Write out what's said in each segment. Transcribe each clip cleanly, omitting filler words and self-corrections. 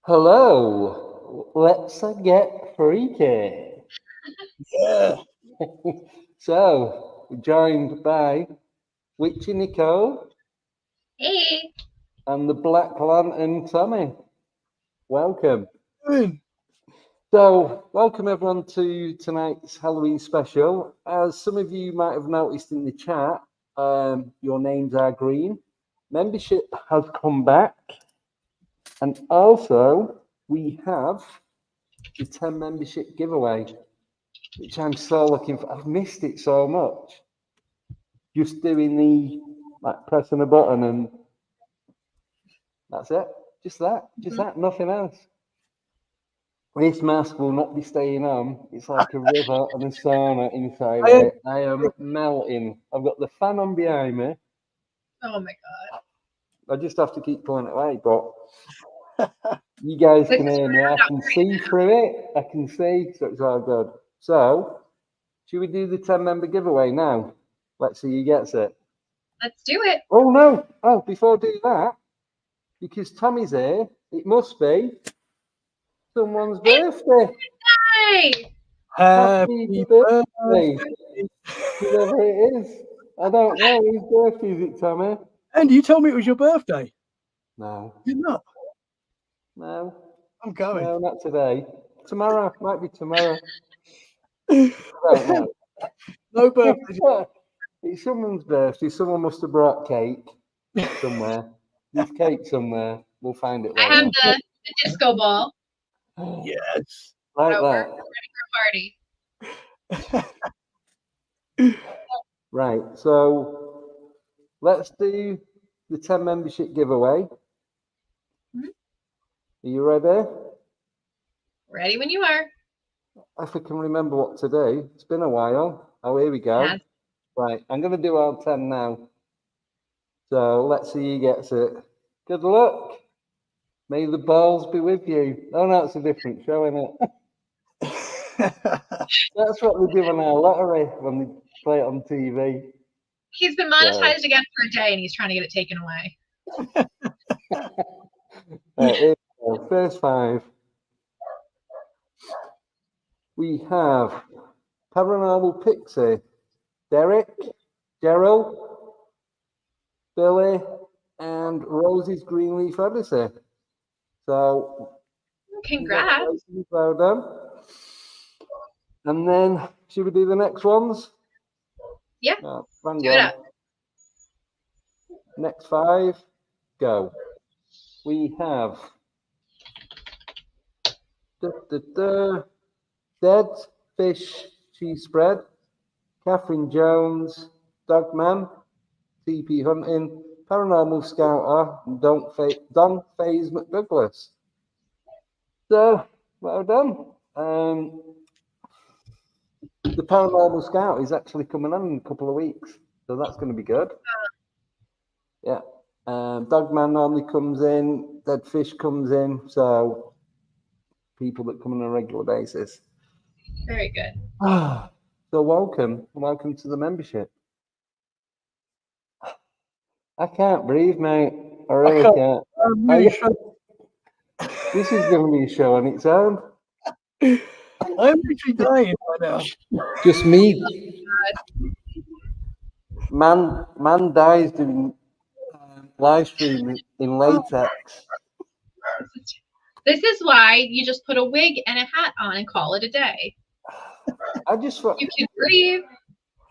Hello, let's get freaky. Yeah. So, we're joined by Witchy Nicole. Hey. And the Black Lantern Tommy. Welcome. Good. So, welcome everyone to tonight's Halloween special. As some of you might have noticed in the chat, your names are green. Membership has come back. And also, we have the 10 membership giveaway, which I'm so looking for. I've missed it so much. Just doing the, pressing a button and that's it. Just that, nothing else. This mask will not be staying on. It's like a river and a sauna inside of it. I am melting. I've got the fan on behind me. Oh my god. I just have to keep pulling it away, but you guys can hear me. I can see through it. I can see, so it's all good. So, should we do the 10-member giveaway now? Let's see who gets it. Let's do it. Oh, no. Oh, before I do that, because Tommy's here, it must be someone's birthday. Hey! Happy birthday. Whoever it is. I don't know. Whose birthday is it, Tommy? And you told me it was your birthday. No. You're not? No. I'm going. No, not today. Tomorrow. Might be tomorrow. I don't know. No birthday. It's someone's birthday. Someone must have brought cake somewhere. There's cake somewhere. We'll find it later. I have the disco ball. Yes. Like We're that. ready for a party. Right. So let's do the 10 membership giveaway. Mm-hmm. Are you ready? Ready when you are. If I can remember what to do. It's been a while. Oh, here we go. Yes. Right. I'm going to do all 10 now. So let's see who gets it. Good luck. May the balls be with you. Oh, no, it's a different show, isn't it? That's what they do on our lottery when they play it on TV. He's been monetized again for a day and he's trying to get it taken away. Right, here we go. First 5. We have Paranormal Pixie, Derek, Gerald, Billy, and Rosie's Greenleaf Odyssey. So, congrats. Well done. And then, should we do the next ones? Yeah. Do it up. Next 5, go. We have Dead Fish Cheese Spread, Catherine Jones, Dogman, TP Hunting, Paranormal Scouter, and Don Faze McDouglas. So, well done. The Paranormal Scout is actually coming on in a couple of weeks, so that's going to be good. Yeah. Dogman normally comes in, Dead Fish comes in, so people that come on a regular basis. Very good. So welcome to the membership. I can't breathe, mate. I really can't. This is going to be a show on its own. I'm literally dying right now. Just me. Man dies doing live stream in latex. This is why you just put a wig and a hat on and call it a day. You can breathe.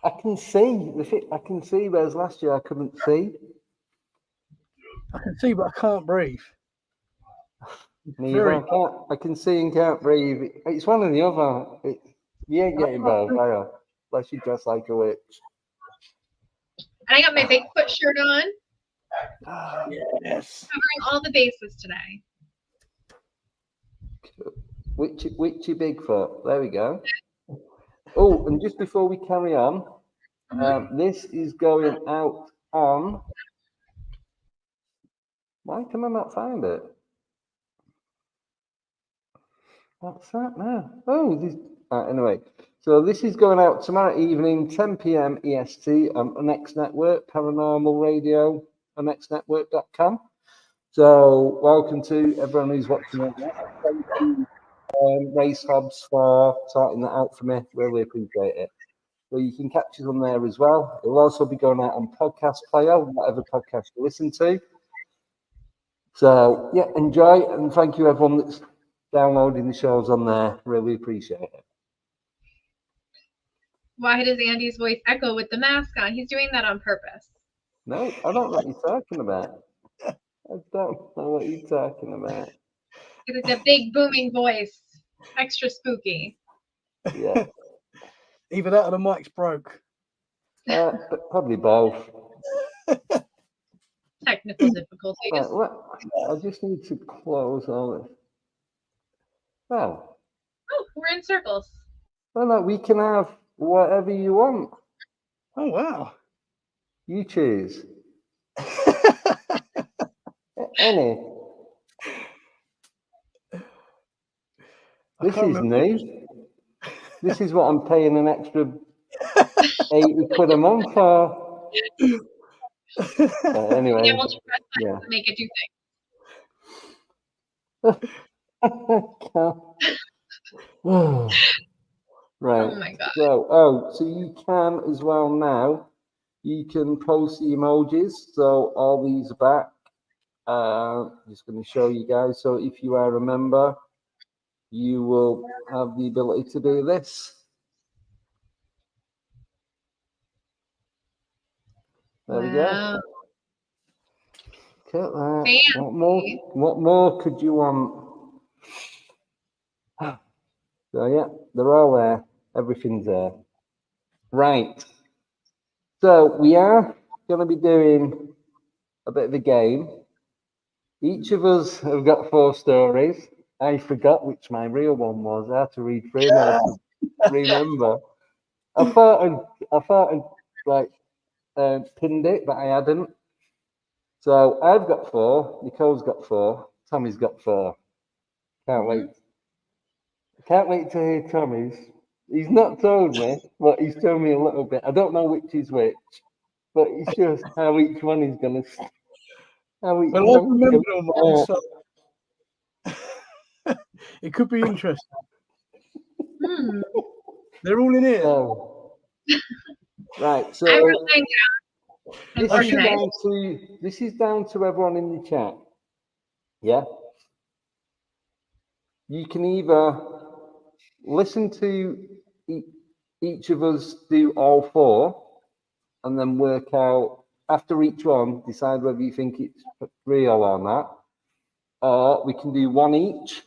I can see, whereas last year I couldn't see. I can see, but I can't breathe. Neither. I can see and can't breathe. It's one or the other. You ain't getting both, are you? Unless you dress like a witch. And I got my Bigfoot shirt on. Yes. Covering all the bases today. Witchy Bigfoot. There we go. Oh, and just before we carry on, this is going out on. Why can I not find it? What's that now? Oh, this. Anyway, so this is going out tomorrow evening, 10 p.m. EST on NX Network, Paranormal Radio, on nxnetwork.com. So, welcome to everyone who's watching on that. Thank you, Race Hobbs, for sorting that out for me. Really appreciate it. So you can catch us on there as well. It'll also be going out on Podcast Player, whatever podcast you listen to. So, yeah, enjoy, and thank you everyone that's downloading the shows on there. Really appreciate it. Why does Andy's voice echo with the mask on? He's doing that on purpose. No, I don't know what you're talking about. I don't know what you're talking about. It's a big booming voice. Extra spooky. Yeah. Either that or the mic's broke. But probably both. Technical difficulties. Right, well, I just need to close all this. Well, Oh, we're in circles. no, we can have whatever you want. Oh, wow. You choose. Any. This is new. This is what I'm paying an extra 80 quid a month for. Anyway, Yeah, we'll just press yeah. to make it do Right. Oh my God. So you can as well now. You can post the emojis. So all these are back. Just going to show you guys. So if you are a member, you will have the ability to do this. There we go. Wow. Look at that. Fancy. What more could you want? So yeah, they're all there. Everything's there. Right. So we are going to be doing a bit of a game. Each of us have got 4 stories. I forgot which my real one was. I had to read through them to remember. I thought I'd like pinned it, but I hadn't. So I've got 4. Nicole's got 4. Tommy's got 4. Can't wait. Can't wait to hear Tommy's. He's not told me, but he's told me a little bit. I don't know which is which, but it's just how each one is going to. How each Well, I one remember them all, so it could be interesting. Hmm. They're all in here. So, right. So I wrote mine down. this is down to everyone in the chat. Yeah. You can either listen to each of us do all 4 and then work out after each one, decide whether you think it's real or not. Or we can do 1 each,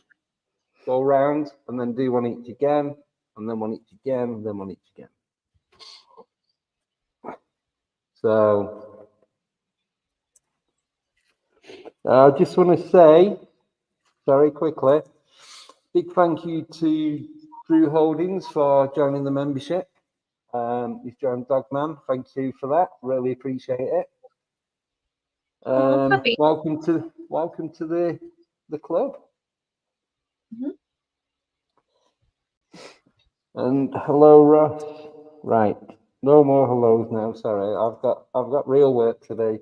go round, and then do 1 each again, and then 1 each again, and then 1 each again. So I just want to say very quickly, big thank you to Drew Holdings for joining the membership. He's joined Dogman. Thank you for that. Really appreciate it. Welcome to the club. Mm-hmm. And hello, Ross. Right, no more hellos now. Sorry, I've got real work to do.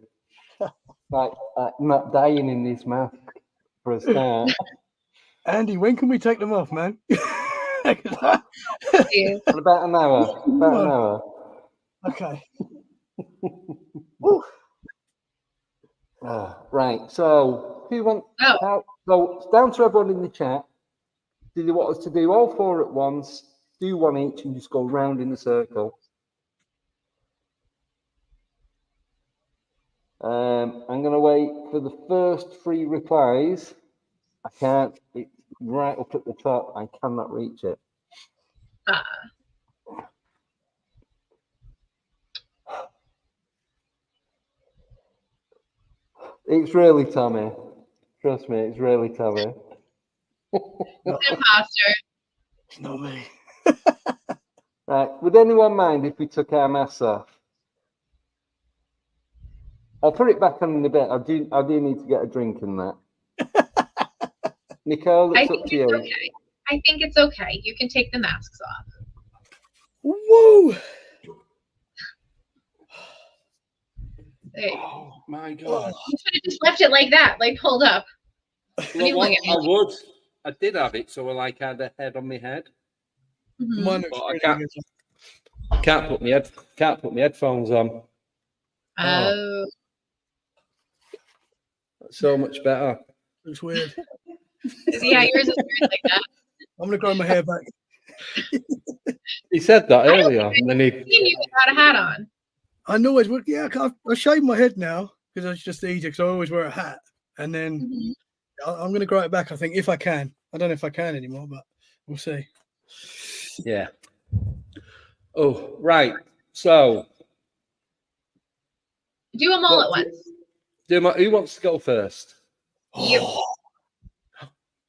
Like I'm not dying in this mask for a start. Andy, when can we take them off, man? About an hour. About an hour. Okay. Right. So who wants? So it's down to everyone in the chat. Do you want us to do all 4 at once? Do 1 each and just go round in a circle. I'm going to wait for the first 3 replies. I can't. It's right up at the top. I cannot reach it. It's really Tommy. Trust me, it's really Tommy. Imposter. It's not me. Right. Would anyone mind if we took our masks off? I'll put it back on in a bit. I do need to get a drink in that. Nicole, it's up to you. Okay. I think it's okay. You can take the masks off. Woo! There you go. Oh my god. You should have just left it like that, like pulled up. Well, what, I would. I did have it, so I had a head on my head. Mhm. Mine looks But I really good. can't put my headphones on. Oh. That's so much better. Looks weird. Yeah, yours is weird like that. I'm gonna grow my hair back. He said that I don't earlier, think and then he. Seen you without a hat on. I always work. Yeah, I shave my head now because it's just easier. Because I always wear a hat, and then Mhm. I'm gonna grow it back. I think if I can. I don't know if I can anymore, but we'll see. Yeah. Oh, right. So, Do them all what at once. who wants to go first? You.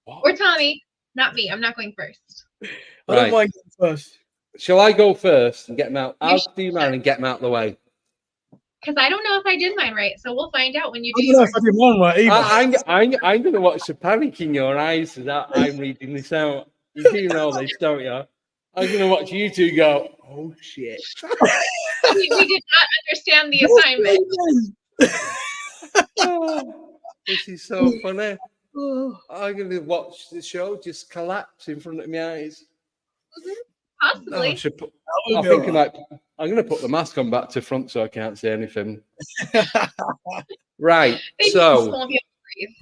Or Tommy. Not me. I'm not going first. I don't Right. mind going first. Shall I go first and get them out? You I'll should. do mine and get them out of the way. Because I don't know if I did mine right, so we'll find out when you I do don't know if yours. I did one right either. I'm going to watch the panic in your eyes as I'm reading this out. You do know this, don't you? I'm going to watch you two go, oh, shit. We did not understand the assignment. Oh, this is so funny. Oh, I'm going to watch the show just collapse in front of my eyes. Possibly. I think I'm going to put the mask on back to front so I can't say anything. Right. They just So, won't be able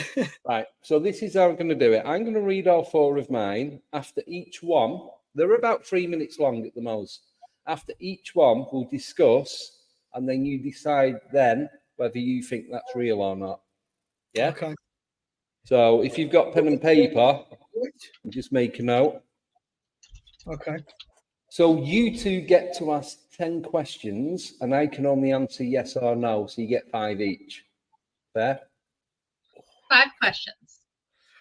to breathe. right. So this is how I'm going to do it. I'm going to read all four of mine. After each one, they're about 3 minutes long at the most. After each one, we'll discuss, and then you decide then whether you think that's real or not. Yeah. okay. So if you've got pen and paper, just make a note. Okay. So you two get to ask 10 questions, and I can only answer yes or no. So you get 5 each. Fair? 5 questions.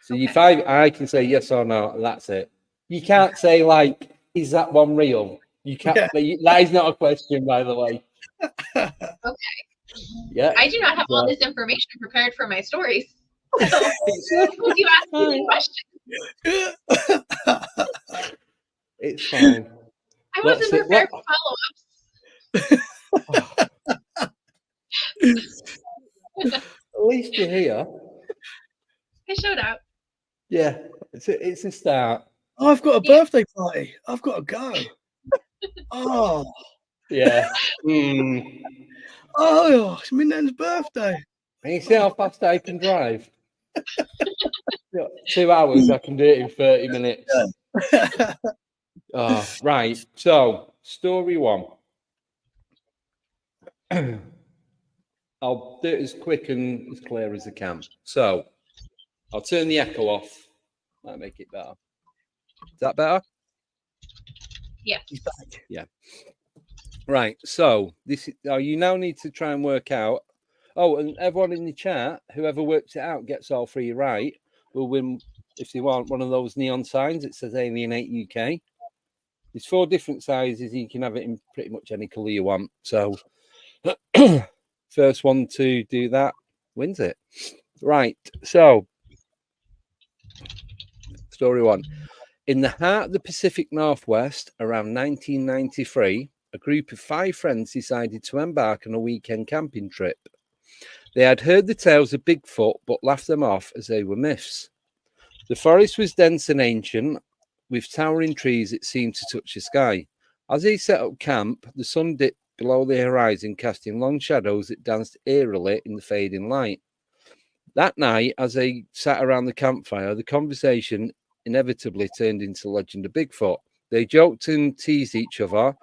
So you 5, I can say yes or no, and that's it. You can't say like, is that one real? You can't. Yeah. That is not a question, by the way. Okay. Yeah. I do not have all this information prepared for my stories. So would you ask me a question? It's fine. I wasn't prepared for follow-ups. At least you're here. I showed up. Yeah, it's a start. Oh, I've got a birthday party. I've got to go. Oh. Yeah. Oh, it's my nan's birthday. And you see how fast I can drive? 2 hours, I can do it in 30 minutes. Oh, right. So, story 1. I'll do it as quick and as clear as I can. So, I'll turn the echo off. Might make it better. Is that better? Yes. Yeah. Right. So, you now need to try and work out. Oh, and everyone in the chat, whoever works it out gets all 3 right, will win, if they want, one of those neon signs. It says ALIEN8UK. There's 4 different sizes. You can have it in pretty much any colour you want. So, first one to do that wins it. Right. So, story 1. In the heart of the Pacific Northwest, around 1993, a group of 5 friends decided to embark on a weekend camping trip. They had heard the tales of Bigfoot, but laughed them off as they were myths. The forest was dense and ancient, with towering trees that seemed to touch the sky. As they set up camp, the sun dipped below the horizon, casting long shadows that danced eerily in the fading light. That night, as they sat around the campfire, the conversation inevitably turned into the legend of Bigfoot. They joked and teased each other,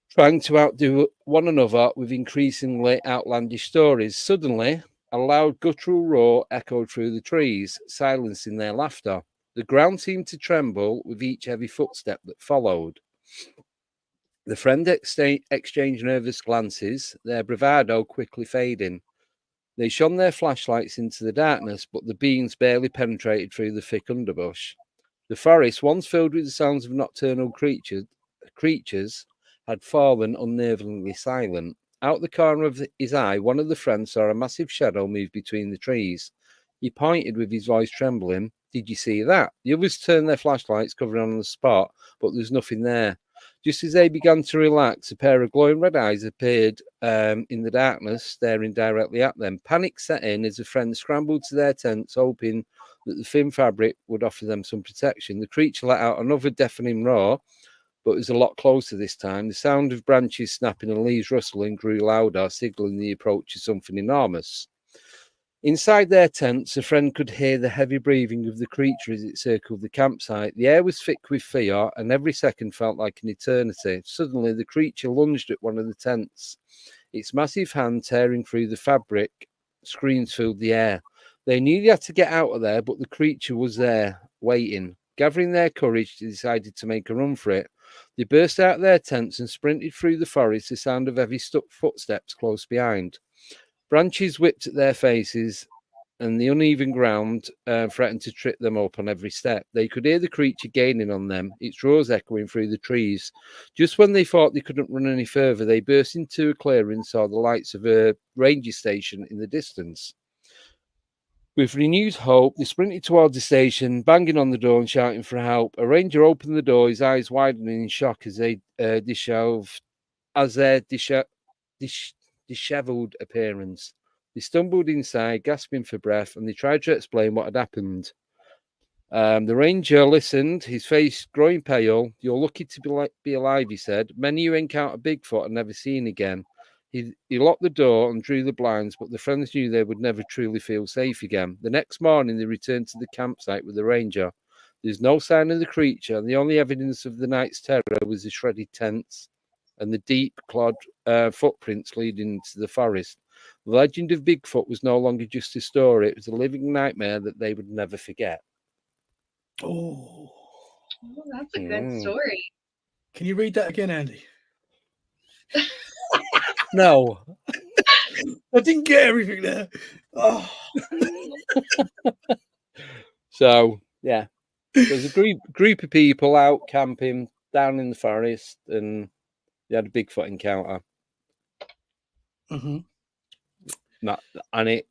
trying to outdo one another with increasingly outlandish stories. Suddenly, a loud guttural roar echoed through the trees, silencing their laughter. The ground seemed to tremble with each heavy footstep that followed. The friends exchanged nervous glances, their bravado quickly fading. They shone their flashlights into the darkness, but the beams barely penetrated through the thick underbush. The forest, once filled with the sounds of nocturnal creatures, had fallen unnervingly silent. Out the corner of his eye, one of the friends saw a massive shadow move between the trees. He pointed with his voice trembling. "Did you see that?" The others turned their flashlights, covering on the spot, but there was nothing there. Just as they began to relax, a pair of glowing red eyes appeared in the darkness, staring directly at them. Panic set in as the friends scrambled to their tents, hoping that the thin fabric would offer them some protection. The creature let out another deafening roar, but it was a lot closer this time. The sound of branches snapping and leaves rustling grew louder, signaling the approach of something enormous. Inside their tents, a friend could hear the heavy breathing of the creature as it circled the campsite. The air was thick with fear, and every second felt like an eternity. Suddenly, the creature lunged at one of the tents. Its massive hand tearing through the fabric, screams filled the air. They knew they had to get out of there, but the creature was there, waiting. Gathering their courage, they decided to make a run for it. They burst out of their tents and sprinted through the forest, the sound of heavy footsteps close behind. Branches whipped at their faces, and the uneven ground threatened to trip them up on every step. They could hear the creature gaining on them, its roars echoing through the trees. Just when they thought they couldn't run any further, they burst into a clearing and saw the lights of a ranger station in the distance. With renewed hope, they sprinted towards the station, banging on the door and shouting for help. A ranger opened the door, his eyes widening in shock as they dishevelled appearance. They stumbled inside, gasping for breath, and they tried to explain what had happened. The ranger listened, his face growing pale. "You're lucky to be alive," he said. "Many who encounter Bigfoot are never seen again." He locked the door and drew the blinds, but the friends knew they would never truly feel safe again. The next morning, they returned to the campsite with the ranger. There's no sign of the creature, and the only evidence of the night's terror was the shredded tents and the deep-clawed footprints leading into the forest. The legend of Bigfoot was no longer just a story. It was a living nightmare that they would never forget. Oh, that's a good story. Can you read that again, Andy? No. I didn't get everything there. Oh. So, yeah. There's a group of people out camping down in the forest, and they had a Bigfoot encounter. Mm-hmm. And it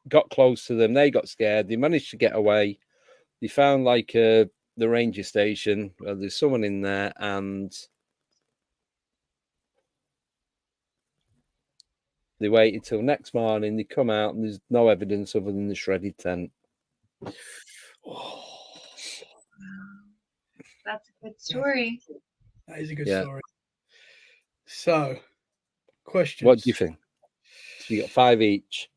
got close to them. They got scared. They managed to get away. They found the ranger station. There's someone in there, and they waited till next morning. They come out, and there's no evidence other than the shredded tent. Oh. That's a good story. That is a good story. So, questions. What do you think? So you got 5 each.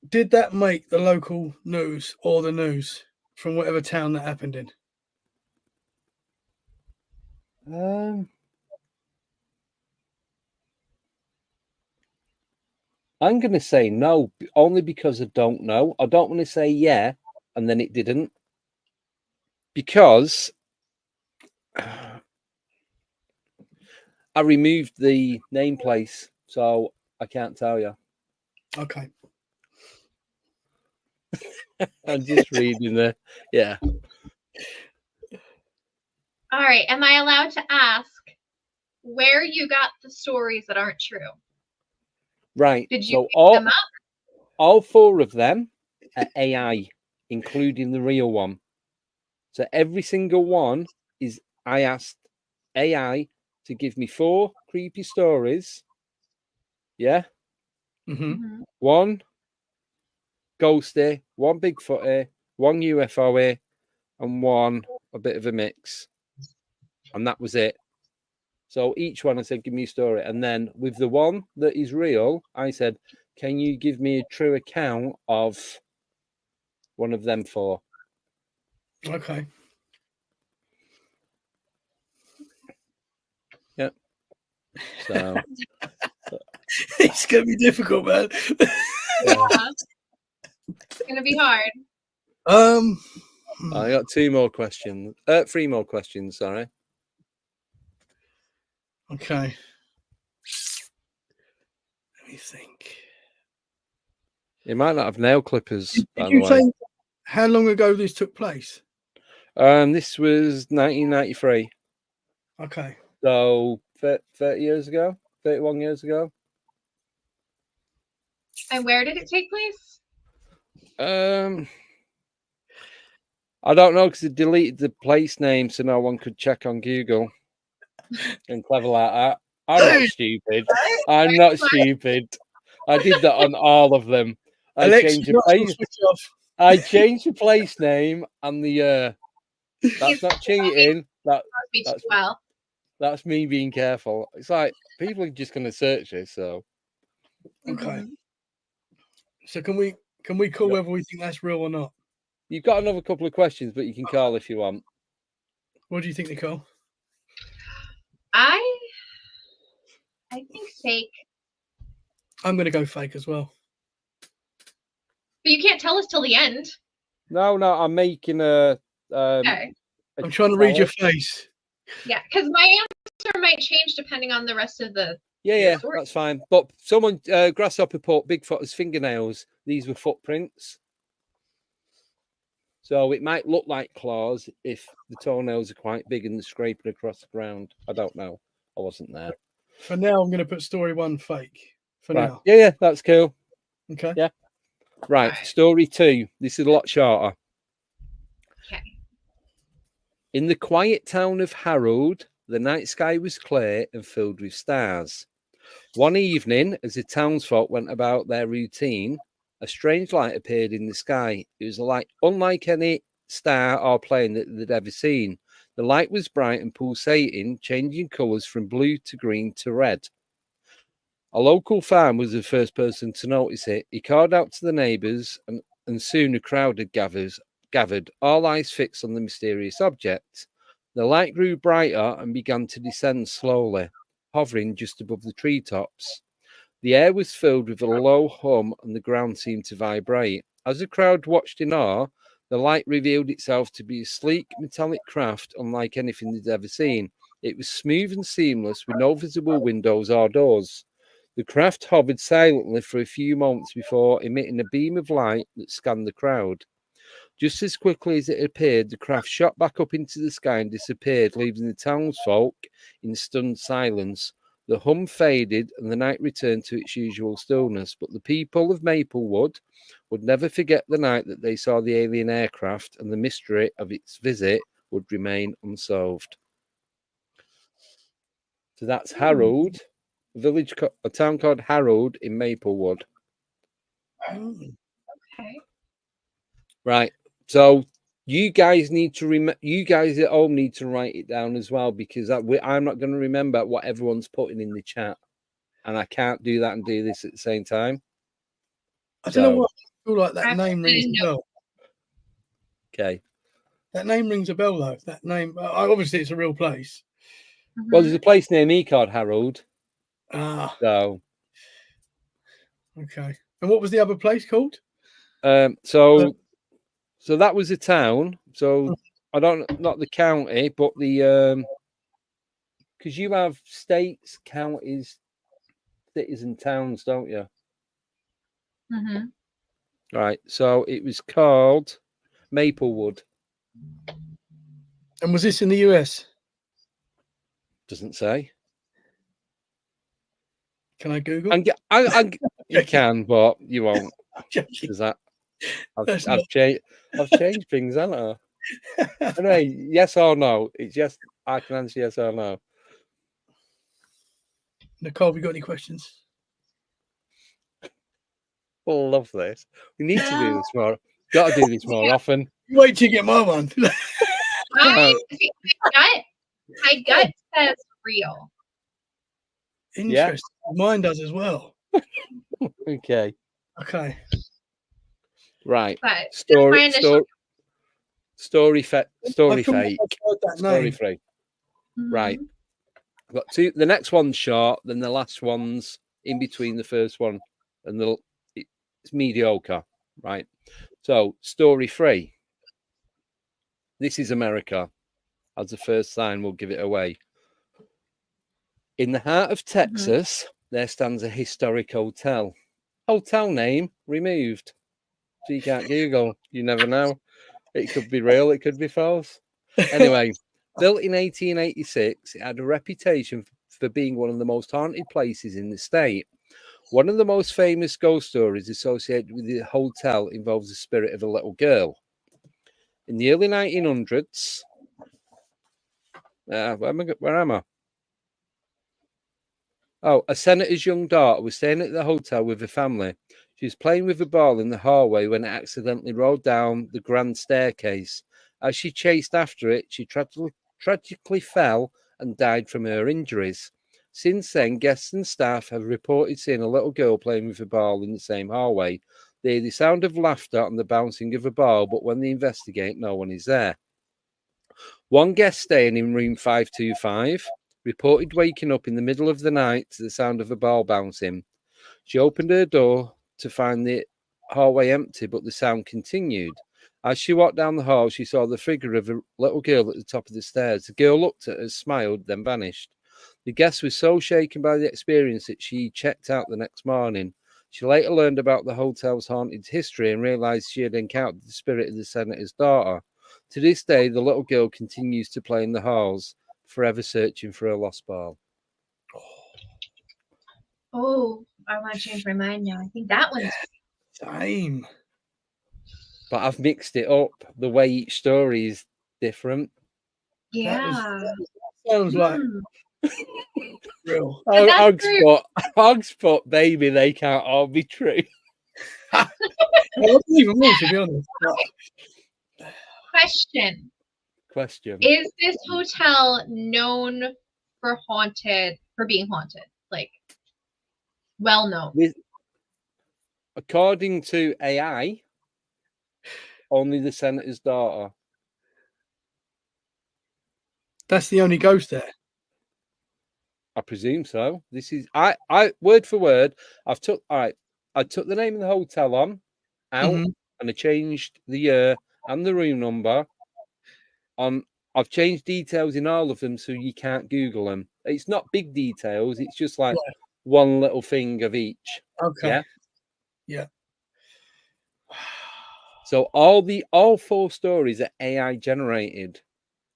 Did that make the local news or the news from whatever town that happened in? I'm going to say no, only because I don't know. I don't want to say yeah, and then it didn't. Because I removed the nameplate, so I can't tell you. Okay. I'm just reading the, yeah. All right. Am I allowed to ask where you got the stories that aren't true? Right. Did you so pick them up? all 4 of them are AI, including the real one. So every single one is, I asked AI to give me 4 creepy stories. Yeah. Mm-hmm. 1 ghosty, 1 Bigfooty, 1 UFO, and 1 a bit of a mix. And that was it. So each one I said, give me a story. And then with the one that is real, I said, can you give me a true account of one of them 4? Okay. Yep. So it's gonna be difficult, man. Yeah. It's gonna be hard. I got 2 more questions. 3 more questions, sorry. Okay. Let me think. You might not have nail clippers, Did by the you way. say how long ago this took place? This was 1993. Okay. So 30 years ago, 31 years ago. And where did it take place? I don't know, because they deleted the place name so no one could check on Google. and clever like that. I'm not stupid. I'm not stupid. I did that on all of them. I Alexa, changed the you're not supposed place. to switch off. I changed the place name and the year. That's not cheating. Me too well. That's me being careful. It's like people are just going to search this. So Okay. So can we call whether we think that's real or not? you've got another couple of questions, but you can call if you want. What do you think, Nicole? I think fake. I'm going to go fake as well. But you can't tell us till the end. No, I'm making a. Okay. I'm trying to read your face. Yeah, because my answer might change depending on the rest of the. Yeah, story. that's fine. But someone, Grasshopper put Bigfoot as fingernails. These were footprints. So it might look like claws if the toenails are quite big and they're scraping across the ground. I don't know. I wasn't there. For now, I'm going to put story 1 fake. For Right. now. Yeah, that's cool. Okay. Yeah. Right. Story 2. This is a lot shorter. Okay. In the quiet town of Harold, the night sky was clear and filled with stars. One evening, as the townsfolk went about their routine, a strange light appeared in the sky. It was a light unlike any star or plane that they'd ever seen. The light was bright and pulsating, changing colours from blue to green to red. A local farmer was the first person to notice it. He called out to the neighbours, and soon a crowd had gathered, all eyes fixed on the mysterious object. The light grew brighter and began to descend slowly, hovering just above the treetops. The air was filled with a low hum and the ground seemed to vibrate. As the crowd watched in awe, the light revealed itself to be a sleek metallic craft unlike anything they'd ever seen. It was smooth and seamless with no visible windows or doors. The craft hovered silently for a few moments before emitting a beam of light that scanned the crowd. Just as quickly as it appeared, the craft shot back up into the sky and disappeared, leaving the townsfolk in stunned silence. The hum faded and the night returned to its usual stillness, but the people of Maplewood would never forget the night that they saw the alien aircraft, and the mystery of its visit would remain unsolved. So that's Harold, a town called Harold in Maplewood. Okay. Right. So you guys need to you guys at home need to write it down as well, because I'm not going to remember what everyone's putting in the chat, and I can't do that and do this at the same time. I don't know what I feel like that name rings a bell. Okay. That name rings a bell though. That name, obviously, it's a real place. Well, there's a place near me called Harold. Ah. So. Okay. And what was the other place called? So that was a town. So I don't, not the county, but the because you have states, counties, cities, and towns, don't you? Right. So it was called Maplewood. And was this in the US? Doesn't say. Can I Google? You can, but you won't. Because that I've changed things, haven't I? Anyway, yes or no? It's yes. I can answer yes or no. Nicole, have you got any questions? Love this. We need to do this more. Got to do this more often. Wait till you get my one. My gut says real. Interesting. Yeah. Mine does as well. Okay. Okay. Right. But story fake. Story free. Right. I've got two. The next one's short, then the last one's in between the first one, and it's mediocre. Right. So story 3. This is America. As the first sign, we'll give it away. In the heart of Texas, there stands a historic hotel. Hotel name removed. So you can't Google. You never know. It could be real. It could be false. Anyway, built in 1886, it had a reputation for being one of the most haunted places in the state. One of the most famous ghost stories associated with the hotel involves the spirit of a little girl. In the early 1900s, where am I? Oh, a senator's young daughter was staying at the hotel with her family. She was playing with a ball in the hallway when it accidentally rolled down the grand staircase. As she chased after it, she tragically fell and died from her injuries. Since then, guests and staff have reported seeing a little girl playing with a ball in the same hallway. They hear the sound of laughter and the bouncing of a ball, but when they investigate, no one is there. One guest staying in room 525 reported waking up in the middle of the night to the sound of a ball bouncing. She opened her door to find the hallway empty, but the sound continued. As she walked down the hall, she saw the figure of a little girl at the top of the stairs. The girl looked at her, smiled, then vanished. The guest was so shaken by the experience that she checked out the next morning. She later learned about the hotel's haunted history and realized she had encountered the spirit of the senator's daughter. To this day, the little girl continues to play in the halls, forever searching for a lost ball. Oh, I want to change my mind now. I think that one's Same. But I've mixed it up. The way each story is different. yeah. Sounds like Hmm. real. Hogspot, baby, they can't all be true. I don't even more, to be honest. Question. Is this hotel known for being haunted? Like, well known? According to AI, only the senator's daughter. That's the only ghost there. I presume so. This is I word for word. I took the name of the hotel out, and I changed the year and the room number. I've changed details in all of them so you can't Google them. It's not big details. It's just like one little thing of each. Okay. Yeah. So all 4 stories are AI generated,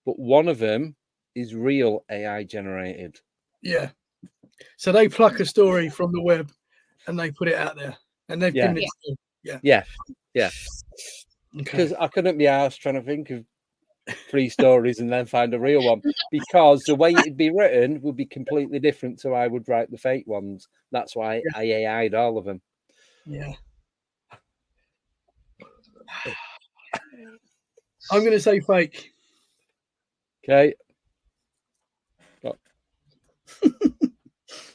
but one of them is real AI generated. Yeah. So they pluck a story from the web and they put it out there, and they've given it to you. Yeah. Okay. Because I couldn't be asked trying to think of 3 stories and then find a real one, because the way it'd be written would be completely different to how I would write the fake ones. That's why I AI'd all of them. Yeah. I'm going to say fake. Okay.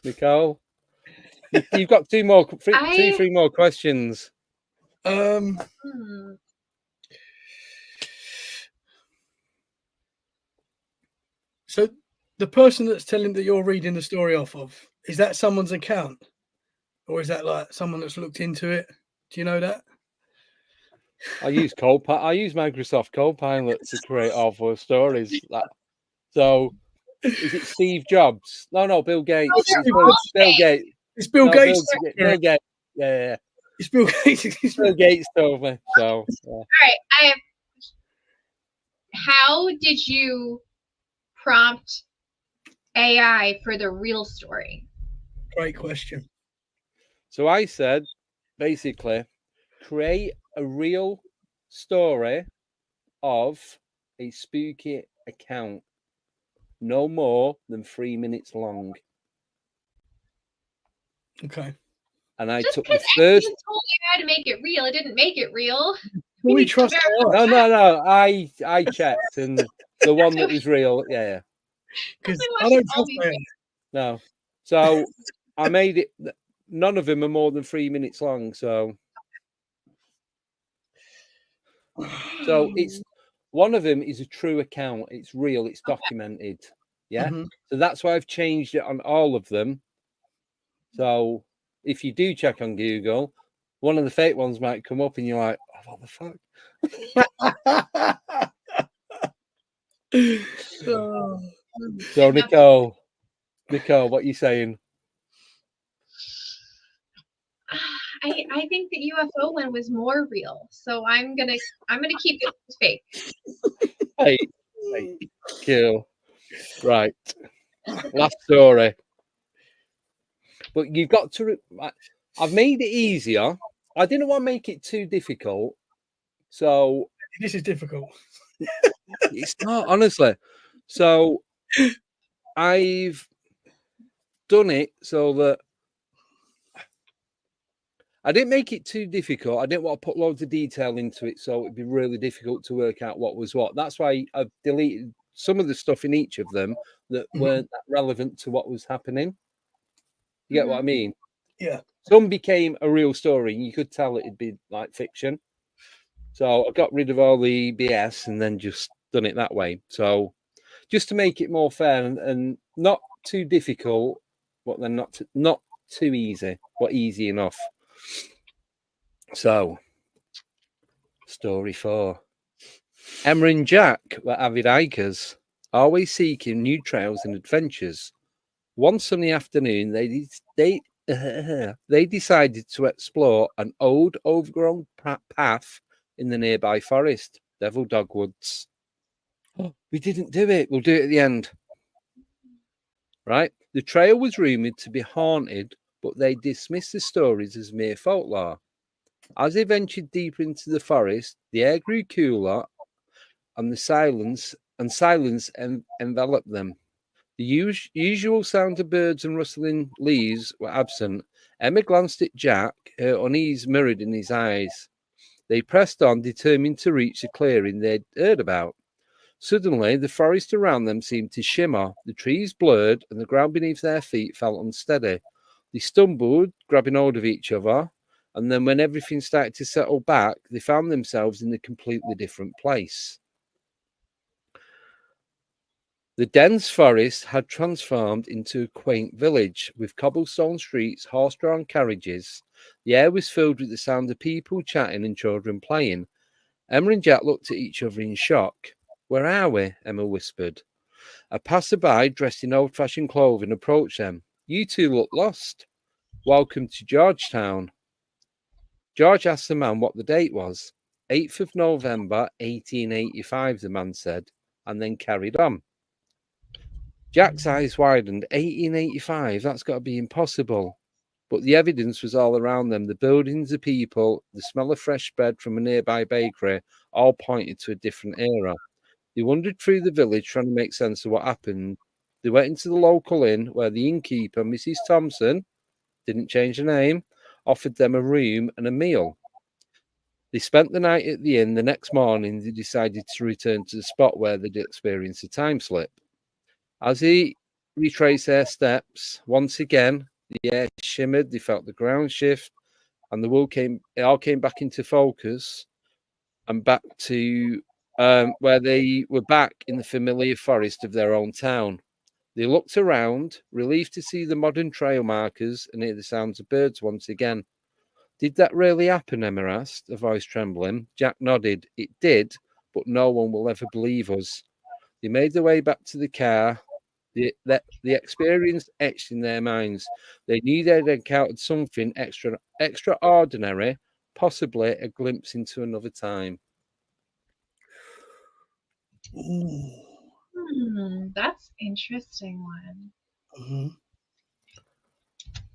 Nicole, you've got 3 more questions. So the person that's telling that you're reading the story off of, is that someone's account, or is that like someone that's looked into it? Do you know that? I use Microsoft Copilot to create all 4 stories. So is it Steve Jobs? No, Bill Gates. Bill Gates. It's Bill Gates. Bill Gates. Yeah. It's Bill Gates. Bill Gates told me. So. Yeah. All right. How did you prompt AI for the real story? Great question. So I said, basically, create a real story of a spooky account, no more than 3 minutes long. Okay. And I took the first. You told AI to make it real. It didn't make it real. We trust No. I checked, and the one that was real, yeah. Because I don't trust AI. No. So I made it. None of them are more than 3 minutes long. So it's one of them is a true account. It's real. It's documented. Yeah. So that's why I've changed it on all of them. So if you do check on Google, one of the fake ones might come up, and you're like, "Oh, what the fuck?" So Nicole, what are you saying? I think the UFO one was more real, so I'm gonna keep it fake. Hey, cool. Right, last story. But you've got to. I've made it easier. I didn't want to make it too difficult. So this is difficult. It's not, honestly. So I've done it so that I didn't make it too difficult. I didn't want to put loads of detail into it, so it'd be really difficult to work out what was what. That's why I've deleted some of the stuff in each of them that weren't that relevant to what was happening. You get what I mean? Yeah. Some became a real story, and you could tell it'd be like fiction. So I got rid of all the BS and then just done it that way. So just to make it more fair and not too difficult, but then not too easy, but easy enough. So, story 4. Emma and Jack were avid hikers, always seeking new trails and adventures. One sunny afternoon, they decided to explore an old, overgrown path in the nearby forest, Devil Dog Woods. Oh, we didn't do it. We'll do it at the end. Right? The trail was rumoured to be haunted, but they dismissed the stories as mere folklore. As they ventured deeper into the forest, the air grew cooler and silence enveloped them. The usual sound of birds and rustling leaves were absent. Emma glanced at Jack, her unease mirrored in his eyes. They pressed on, determined to reach the clearing they'd heard about. Suddenly, the forest around them seemed to shimmer. The trees blurred, and the ground beneath their feet felt unsteady. They stumbled, grabbing hold of each other, and then when everything started to settle back, they found themselves in a completely different place. The dense forest had transformed into a quaint village with cobblestone streets, horse-drawn carriages. The air was filled with the sound of people chatting and children playing. Emma and Jack looked at each other in shock. "Where are we?" Emma whispered. A passerby dressed in old-fashioned clothing approached them. "You two look lost. Welcome to Georgetown." George asked the man what the date was. 8th of November, 1885, the man said, and then carried on. Jack's eyes widened. 1885, that's got to be impossible. But the evidence was all around them. The buildings, the people, the smell of fresh bread from a nearby bakery, all pointed to a different era. They wandered through the village trying to make sense of what happened. They went into the local inn where the innkeeper, Mrs. Thompson, didn't change her name, offered them a room and a meal. They spent the night at the inn. The next morning, they decided to return to the spot where they'd experienced a time slip. As they retraced their steps, once again, the air shimmered, they felt the ground shift, and it all came back into focus and back to where they were back in the familiar forest of their own town. They looked around, relieved to see the modern trail markers and hear the sounds of birds once again. "Did that really happen?" Emma asked, her voice trembling. Jack nodded. "It did, but no one will ever believe us." They made their way back to the car. The experience etched in their minds. They knew they'd encountered something extraordinary, possibly a glimpse into another time. That's interesting one. Mm-hmm.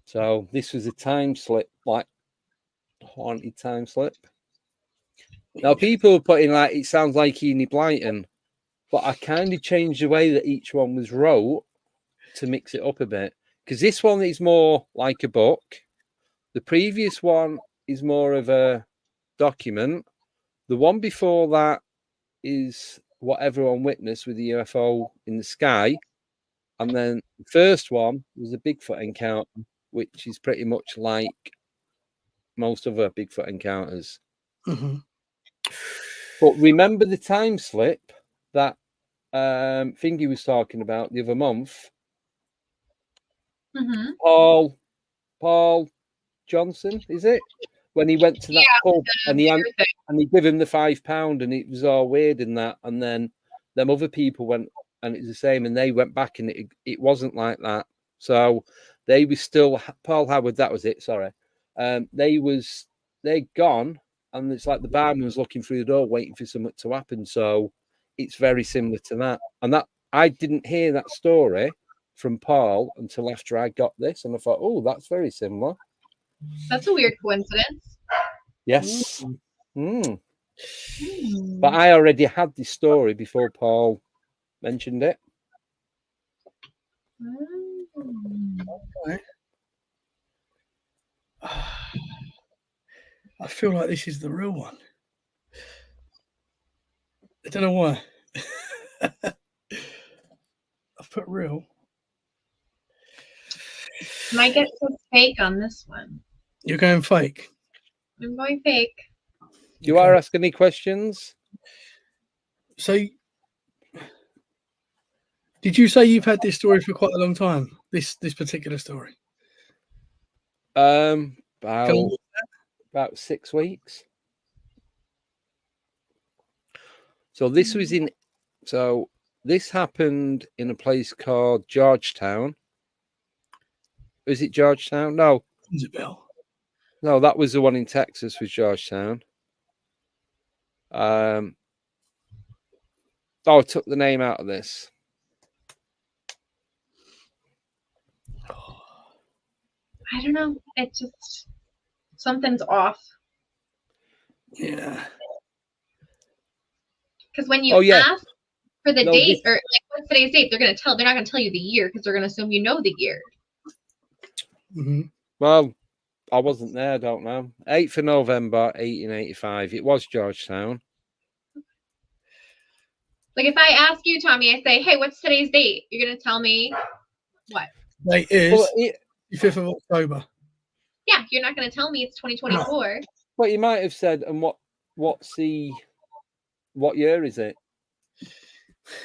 So this was a time slip, like haunted time slip. Now people are putting like it sounds like Enid Blyton, but I kind of changed the way that each one was wrote to mix it up a bit. Because this one is more like a book. The previous one is more of a document. The one before that is what everyone witnessed with the UFO in the sky. And then the first one was a Bigfoot encounter, which is pretty much like most other Bigfoot encounters. Mm-hmm. But remember the time slip that Thingy was talking about the other month? Mm-hmm. Paul Johnson, is it? When he went to that pub and he gave him the £5 and it was all weird in that, and then them other people went and it was the same, and they went back and it wasn't like that. So they were still Paul Howard. That was it. Sorry, they'd gone, and it's like the barman was looking through the door waiting for something to happen. So it's very similar to that. And that I didn't hear that story from Paul until after I got this, and I thought, oh, that's very similar. That's a weird coincidence. Yes. But I already had this story before Paul mentioned it. Okay. I feel like this is the real one. I don't know why. I've put real. Might get some fake on this one. You're going fake. I'm going fake. You are asking any questions? So, did you say you've had this story for quite a long time? This particular story? About 6 weeks. So this was in. So this happened in a place called Georgetown. Is it Georgetown? No. Isabel. No, that was the one in Texas, was Georgetown. I took the name out of this. I don't know. It just something's off. Yeah. Because when you ask for the date or like what's today's date, they're not gonna tell you the year because they're gonna assume you know the year. Mm-hmm. Well, I wasn't there, I don't know. 8th of November, 1885. It was Georgetown. Like if I ask you, Tommy, I say, hey, what's today's date? You're gonna tell me what? Date is the 5th of October. Yeah, you're not gonna tell me it's 2024. But you might have said, and what year is it?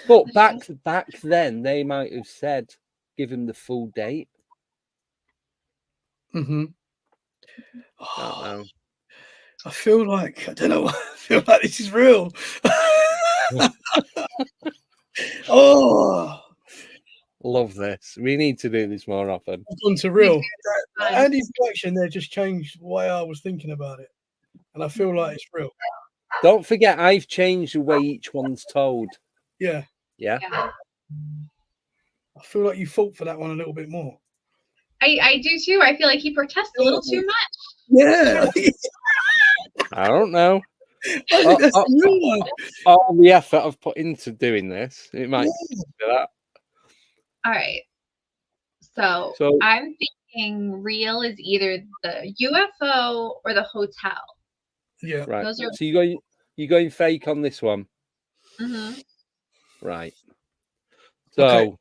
But back then they might have said, give him the full date. Mm-hmm. I don't know. I feel like I don't know. I feel like this is real. Oh, love this. We need to do this more often. I've gone to real. Andy's reaction there just changed the way I was thinking about it, and I feel like it's real. Don't forget, I've changed the way each one's told. Yeah. Yeah. I feel like you fought for that one a little bit more. I do too. I feel like he protests a little too much. Yeah. I don't know. I think that's the real one. All the effort I've put into doing this, it might be that. All right. So I'm thinking real is either the UFO or the hotel. Yeah. Right. Those are... So you're going fake on this one. Mm-hmm. Right. So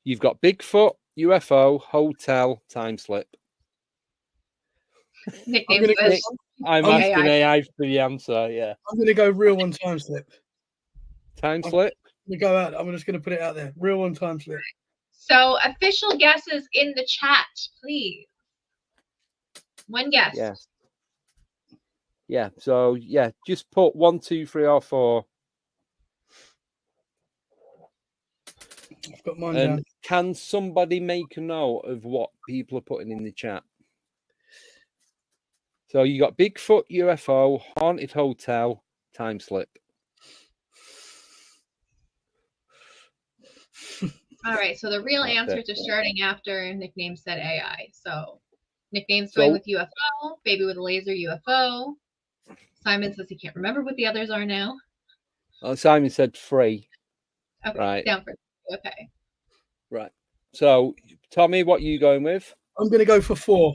you've got Bigfoot, UFO, hotel, time slip. I'm asking AI for the answer. Yeah. I'm going to go real on time slip. Time slip? We go out. I'm just going to put it out there. Real on time slip. So official guesses in the chat, please. One guess. Yeah. Yeah. So yeah, just put 1, 2, 3, or 4. I've got mine and down. Can somebody make a note of what people are putting in the chat? So you got Bigfoot, UFO, haunted hotel, time slip. All right. So the real answers are starting after nickname said AI. So nickname's going with UFO. Baby with a laser, UFO. Simon says he can't remember what the others are now. Simon said 3. Okay. Right. Down for 3. Okay. Right. So Tommy, what are you going with? I'm going to go for 4.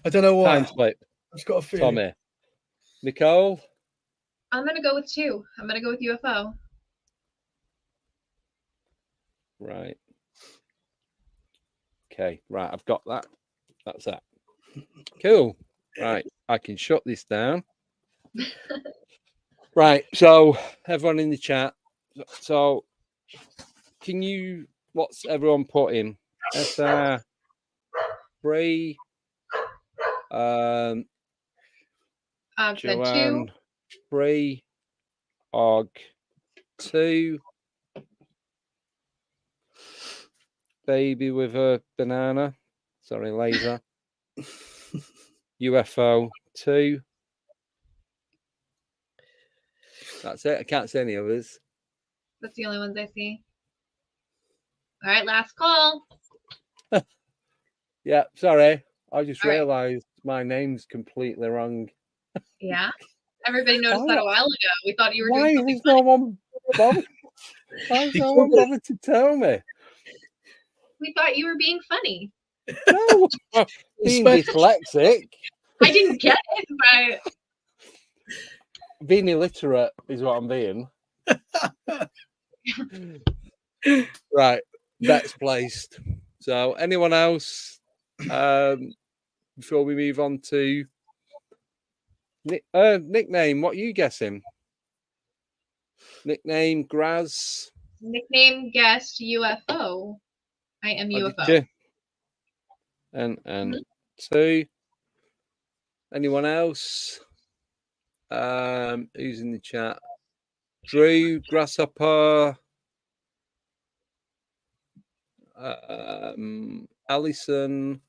I don't know why. Time slip. I've got a feeling. Tommy. Nicole? I'm going to go with 2. I'm going to go with UFO. Right. Okay. Right. I've got that. That's that. Cool. Right. I can shut this down. Right. So everyone in the chat. So can you, what's everyone put in? SR 3. Joanne 3. Og 2. Baby with a banana. Sorry, laser. UFO 2. That's it. I can't see any others. That's the only ones I see. All right, last call. Yeah, sorry. I just realized my name's completely wrong. Yeah. Everybody noticed that a while ago. We thought you were doing something. Why is no one bothered to tell me? We thought you were being funny. No, being dyslexic, I didn't get it, but being illiterate is what I'm being. Right, bets placed. So, anyone else? Before we move on to nickname, what are you guessing? Nickname, Graz. nickname guessed UFO. I am How did UFO. you? And two. Anyone else? Who's in the chat? Drew, Grasshopper. Alison.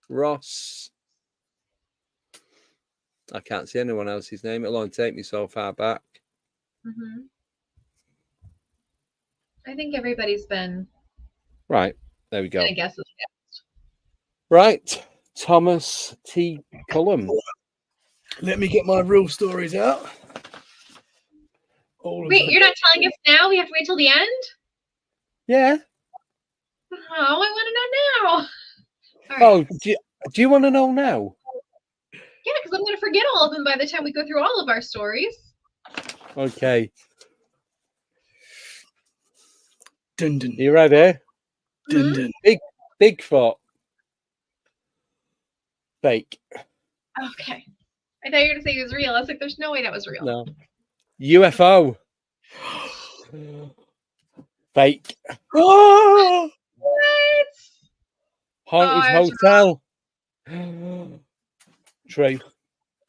Ross. I can't see anyone else's name. It'll only take me so far back. Mm-hmm. I think everybody's been. Right. There we go. I guess. Right. Thomas T. Cullum. Let me get my real stories out. Wait, you're not telling us now? We have to wait till the end? Yeah. Oh, I want to know now. All right. Oh, do you want to know now? Yeah, because I'm going to forget all of them by the time we go through all of our stories. Okay. Dun, dun. You ready? Dun, dun. Bigfoot. Fake. Okay. I thought you were going to say it was real. I was like, there's no way that was real. No. UFO. Fake. Oh! What? Haunted hotel. True.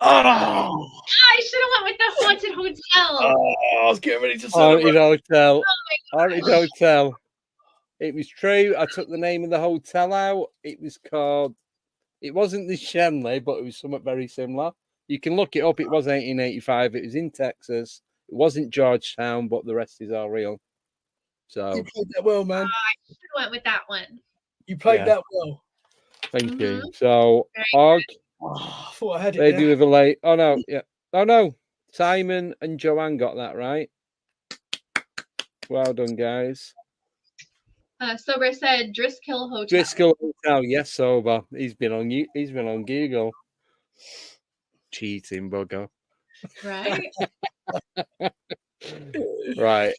Oh! I should have went with the haunted hotel. Oh, I was getting ready to Haunted celebrate. hotel. Oh Haunted hotel. It was true. I took the name of the hotel out. It was called. It wasn't the Shenley, but it was something very similar. You can look it up. It was 1885. It was in Texas. It wasn't Georgetown, but the rest is all real. So You played that well, man. I should have went with that one. You played that well. thank you. So Very Og, Oh, I thought I had it. lady There. with a late. Oh no, yeah. Oh no. Simon and Joanne got that right. Well done, guys. Sober said Driscoll Hotel. Driscoll Hotel, yes, sober. He's been on Google. Cheating bugger. Right? Right.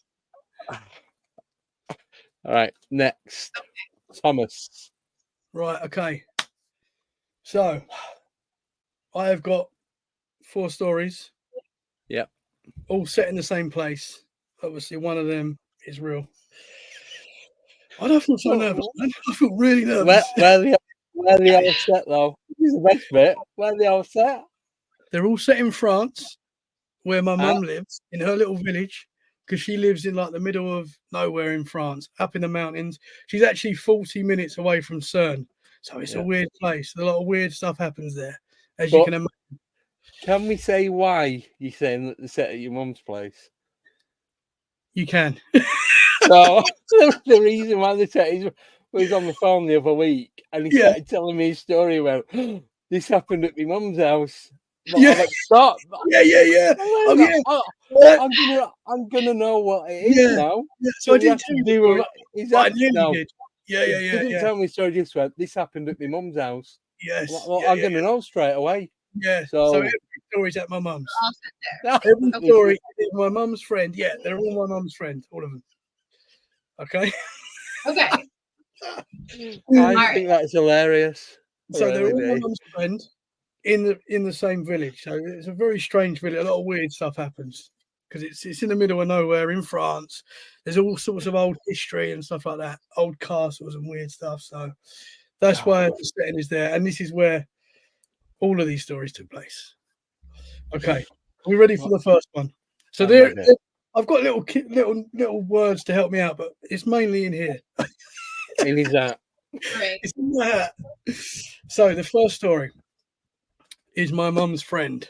All right. Next, Thomas. Right, okay. So I have got 4 stories. Yep. All set in the same place. Obviously, one of them is real. I don't feel so nervous, man. I feel really nervous. Where the all set though? This is the best bit. Where the all set? They're all set in France, where my mum lives, in her little village, because she lives in like the middle of nowhere in France, up in the mountains. She's actually 40 minutes away from CERN. So it's a weird place. A lot of weird stuff happens there, as you can imagine. Can we say why you're saying that the set at your mum's place? You can. So the reason why the set is was on the phone the other week, and he started telling me his story about this happened at my mum's house. Yeah. Like, stop. Yeah. I'm gonna know what it is now. Yeah. So I didn't tell you. I nearly did. Yeah. He didn't tell me the story. Just went. This happened at my mum's house. Yes. I'm gonna know straight away. Yeah. So every story's at my mum's. All set there. Every story is my mum's friend. Yeah, they're all my mum's friend, all of them. Okay. Okay. I think that's hilarious. So they're all my mum's friend in the same village. So it's a very strange village. A lot of weird stuff happens because it's in the middle of nowhere in France. There's all sorts of old history and stuff like that, old castles and weird stuff. So that's why the setting is there, and this is where all of these stories took place. Okay, are we ready for the first one? So I've got little words to help me out, but it's mainly in here. In his hat. Right. It's in that. So the first story is my mum's friend,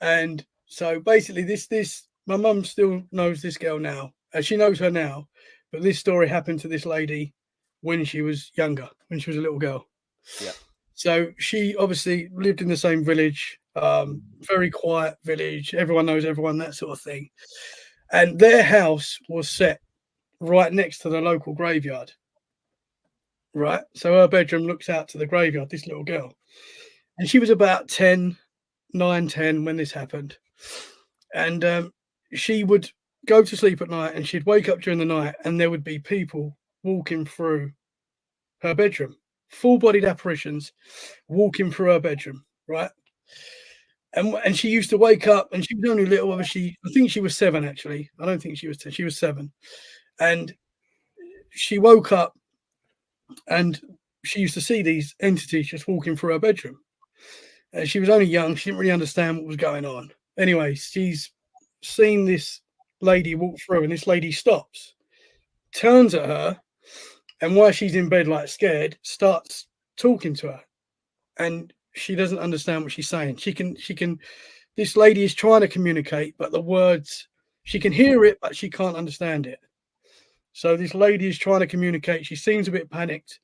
and so basically this my mum still knows this girl now. She knows her now, but this story happened to this lady when she was younger, when she was a little girl. Yeah. So she obviously lived in the same village, very quiet village. Everyone knows everyone, that sort of thing. And their house was set right next to the local graveyard. Right. So her bedroom looks out to the graveyard, this little girl. And she was about 9, 10 when this happened. And she would go to sleep at night and she'd wake up during the night and there would be people walking through her bedroom, full-bodied apparitions walking through her bedroom, right? And she used to wake up, and she was only little. Obviously, I think she was 7, actually. I don't think she was 10. She was 7. And she woke up, and she used to see these entities just walking through her bedroom. She was only young. She didn't really understand what was going on. Anyway, she's seen this lady walk through, and this lady stops, turns at her, and while she's in bed, like scared, starts talking to her. And she doesn't understand what she's saying. This lady is trying to communicate, but the words, she can hear it, but she can't understand it. So this lady is trying to communicate. She seems a bit panicked,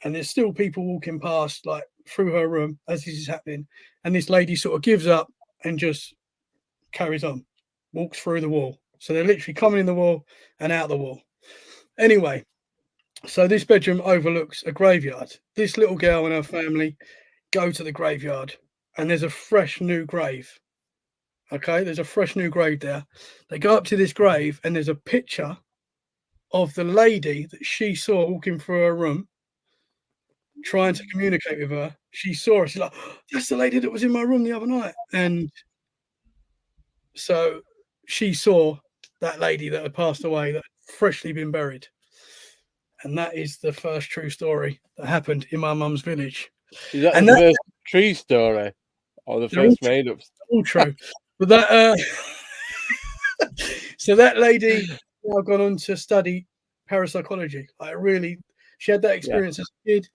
and there's still people walking past, like through her room as this is happening. And this lady sort of gives up and just carries on, walks through the wall. So they're literally coming in the wall and out the wall. Anyway, so this bedroom overlooks a graveyard. This little girl and her family go to the graveyard, and there's a fresh new grave. Okay, there's a fresh new grave there. They go up to this grave, and there's a picture of the lady that she saw walking through her room, trying to communicate with her. She saw her. She's like, oh, that's the lady that was in my room the other night. And so she saw that lady that had passed away, that had freshly been buried. And that is the first true story that happened in my mum's village. Is that the first true story or the first made up? All true. But that so that lady now gone on to study parapsychology. Like really, she had that experience as a kid,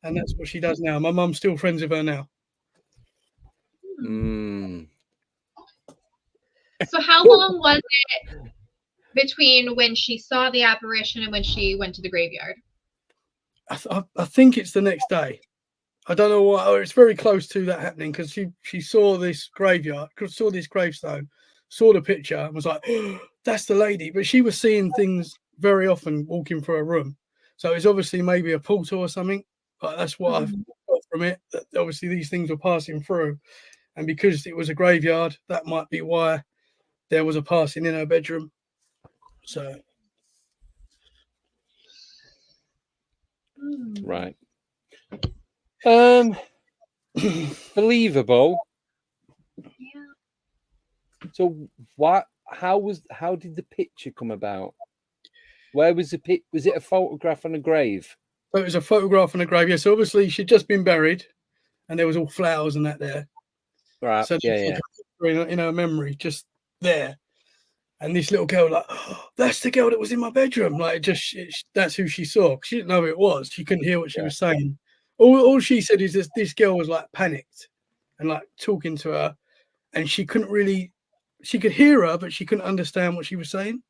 and that's what she does now. My mum's still friends with her now. So how long was it between when she saw the apparition and when she went to the graveyard? I think it's the next day. I don't know why. It's very close to that happening, because she saw this graveyard, saw this gravestone, saw the picture, and was like, oh, that's the lady. But she was seeing things very often walking through a room. So it's obviously maybe a portal or something. But that's what I've got from it. That obviously these things were passing through. And because it was a graveyard, that might be why there was a passing in her bedroom. So. Right. Believable. Yeah. So how did the picture come about? Where was the pic? Was it a photograph on a grave? So it was a photograph on a grave. Yes, obviously she'd just been buried, and there was all flowers and that there. Right. So yeah. In her memory, just there. And this little girl, like, oh, that's the girl that was in my bedroom. Like, that's who she saw. She didn't know who it was. She couldn't hear what she was saying. All she said is this girl was like panicked and like talking to her, and she couldn't really. She could hear her, but she couldn't understand what she was saying.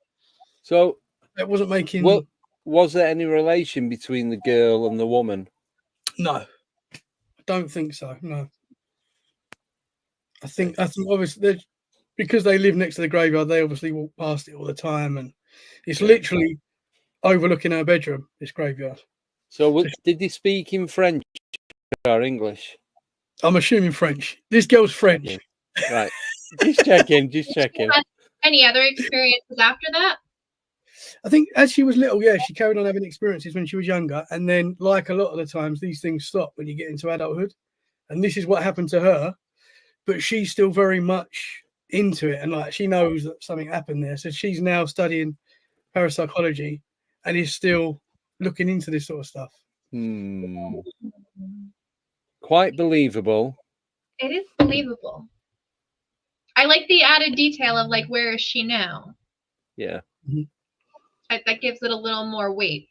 So it wasn't making. Well, was there any relation between the girl and the woman? No, I don't think so. No, I think obviously because they live next to the graveyard, they obviously walk past it all the time, and it's literally overlooking her bedroom, this graveyard. So did they speak in French or English? I'm assuming French. This girl's French. Okay. Right. Just checking. Any other experiences after that? I think as she was little, she carried on having experiences when she was younger. And then, like a lot of the times, these things stop when you get into adulthood. And this is what happened to her. But she's still very much into it. And like she knows that something happened there. So she's now studying parapsychology and is still looking into this sort of stuff. Quite believable. It is believable. I like the added detail of like, where is she now? Yeah. That gives it a little more weight.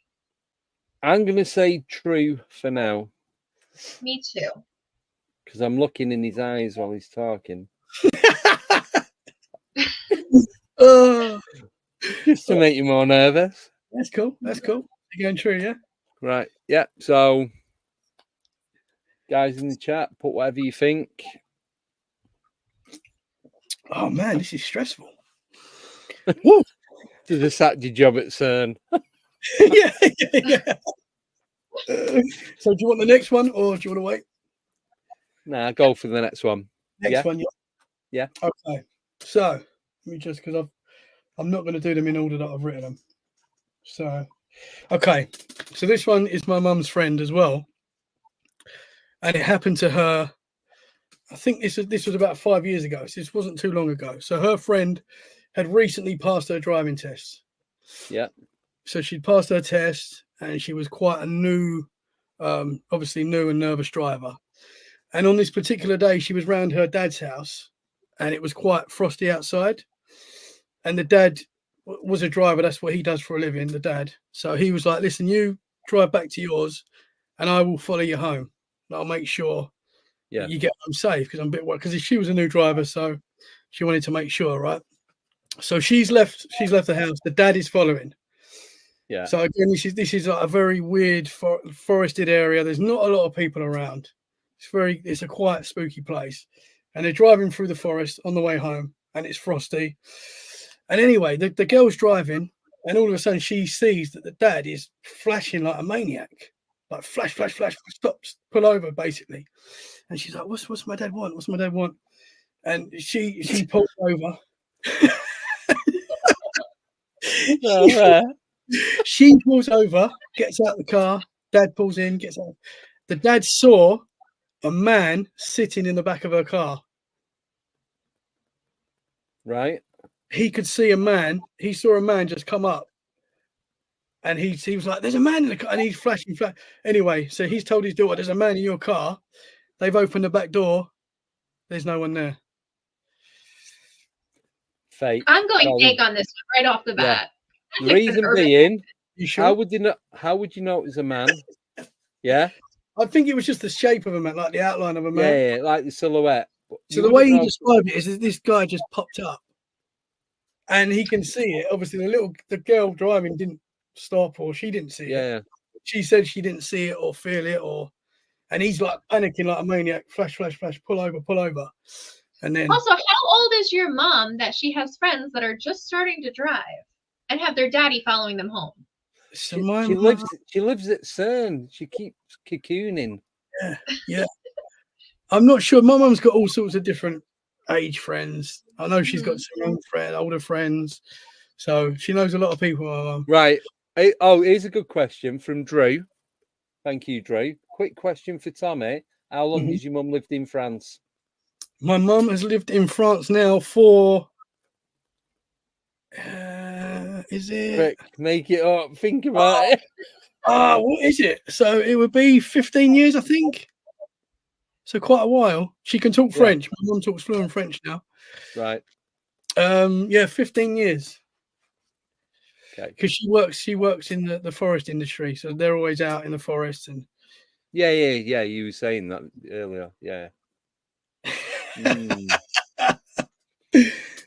I'm going to say true for now. Me too. Because I'm looking in his eyes while he's talking. Just to make you more nervous. That's cool. You're going true, yeah? Right. Yeah. So, guys in the chat, put whatever you think. Oh, man, this is stressful. Woo! after the sacked your job at CERN. yeah. So do you want the next one, or do you want to wait? Nah, go for the next one. Next one, Yeah. Okay. So let me just, because I'm not going to do them in order that I've written them. So, okay. So this one is my mum's friend as well, and it happened to her. I think this was about 5 years ago. So this wasn't too long ago. So her friend had recently passed her driving test. Yeah. So she'd passed her test, and she was quite a new, obviously new and nervous driver. And on this particular day, she was round her dad's house, and it was quite frosty outside. And the dad was a driver. That's what he does for a living, the dad. So he was like, listen, you drive back to yours, and I will follow you home. And I'll make sure you get home safe, because I'm a bit worried, because she was a new driver, so she wanted to make sure, right? So she's left the house. The dad is following. Yeah. So again, this is like a very weird forested area. There's not a lot of people around. It's a quite spooky place, and they're driving through the forest on the way home, and it's frosty. And anyway, the girl's driving, and all of a sudden she sees that the dad is flashing like a maniac, like flash, flash, flash, stops, pull over, basically. And she's like, "What's my dad want? What's my dad want?" And she pulls over. She pulls over, gets out the car. Dad pulls in, gets out. The dad saw a man sitting in the back of her car. Right. He could see a man. He saw a man just come up, and he was like, "There's a man in the car," and he's flashing. Anyway, so he's told his daughter, "There's a man in your car." They've opened the back door. There's no one there. Fake. I'm going fake on this one right off the bat. The reason being, you sure? How would you know it was a man? Yeah. I think it was just the shape of a man, like the outline of a man. Yeah, like the silhouette. So the way he described it is this guy just popped up, and he can see it. Obviously, the girl driving didn't stop, or she didn't see it. Yeah. She said she didn't see it or feel it, and he's like panicking like a maniac. Flash, flash, flash! Pull over! And then also, how old is your mom that she has friends that are just starting to drive and have their daddy following them home? So she lives at CERN. She keeps cocooning. Yeah. I'm not sure. My mum's got all sorts of different age friends. I know she's got some older friends, so she knows a lot of people. My mum. Right. Oh, here's a good question from Drew. Thank you, Drew. Quick question for Tommy. How long has your mum lived in France? My mum has lived in France now for. Is it? Quick, make it up. Think about it. What is it? So it would be 15 years, I think. So quite a while. She can talk French. My mum talks fluent French now. Right. 15 years. Okay. Because she works in the forest industry, so they're always out in the forest and. Yeah. You were saying that earlier. Yeah.